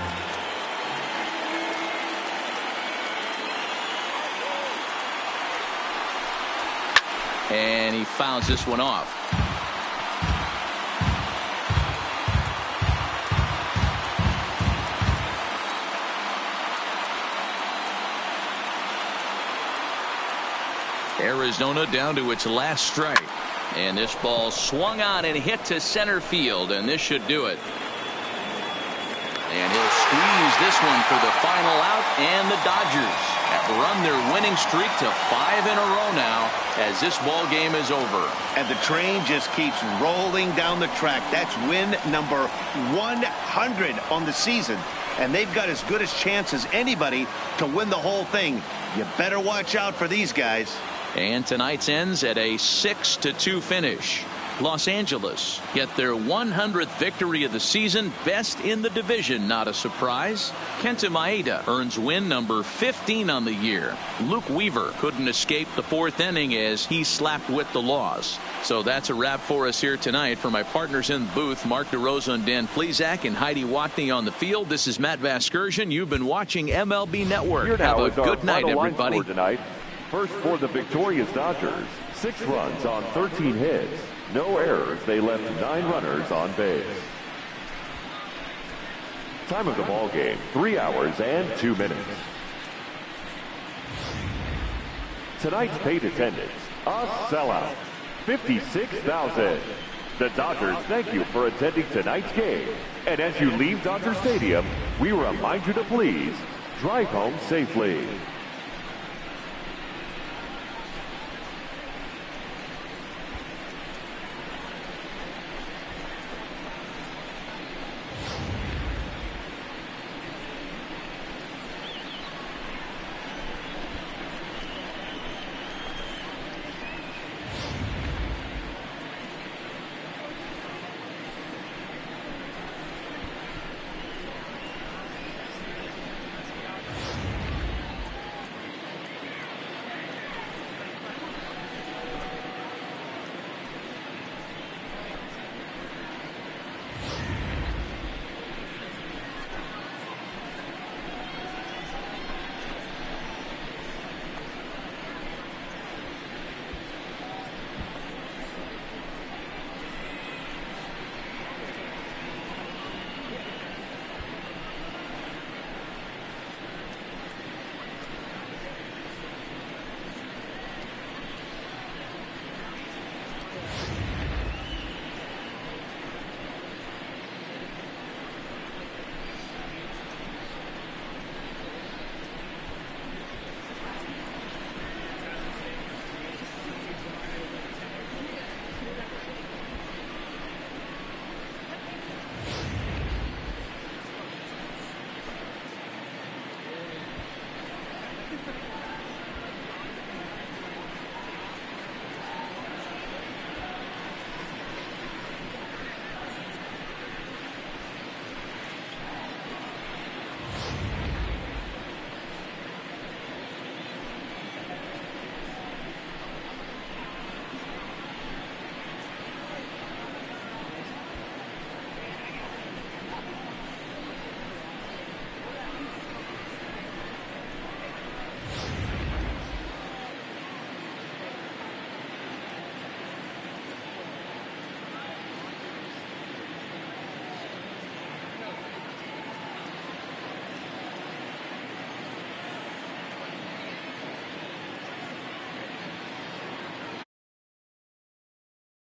And he fouls this one off. Arizona down to its last strike. And this ball swung on and hit to center field, and this should do it. And he'll squeeze this one for the final out, and the Dodgers have run their winning streak to 5 in a row now as this ball game is over.
And the train just keeps rolling down the track. That's win number 100 on the season. And they've got as good a chance as anybody to win the whole thing. You better watch out for these guys.
And tonight's ends at a 6-2 finish. Los Angeles get their 100th victory of the season, best in the division, not a surprise. Kenta Maeda earns win number 15 on the year. Luke Weaver couldn't escape the 4th inning as he slapped with the loss. So that's a wrap for us here tonight. For my partners in the booth, Mark DeRosa and Dan Plesac and Heidi Watney on the field, this is Matt Vasgersian. You've been watching MLB Network. Have a good night, everybody.
Tonight. First for the victorious Dodgers, 6 runs on 13 hits. No errors. They left 9 runners on base. Time of the ball game, 3 hours and 2 minutes. Tonight's paid attendance, a sellout, 56,000. The Dodgers thank you for attending tonight's game. And as you leave Dodger Stadium, we remind you to please drive home safely.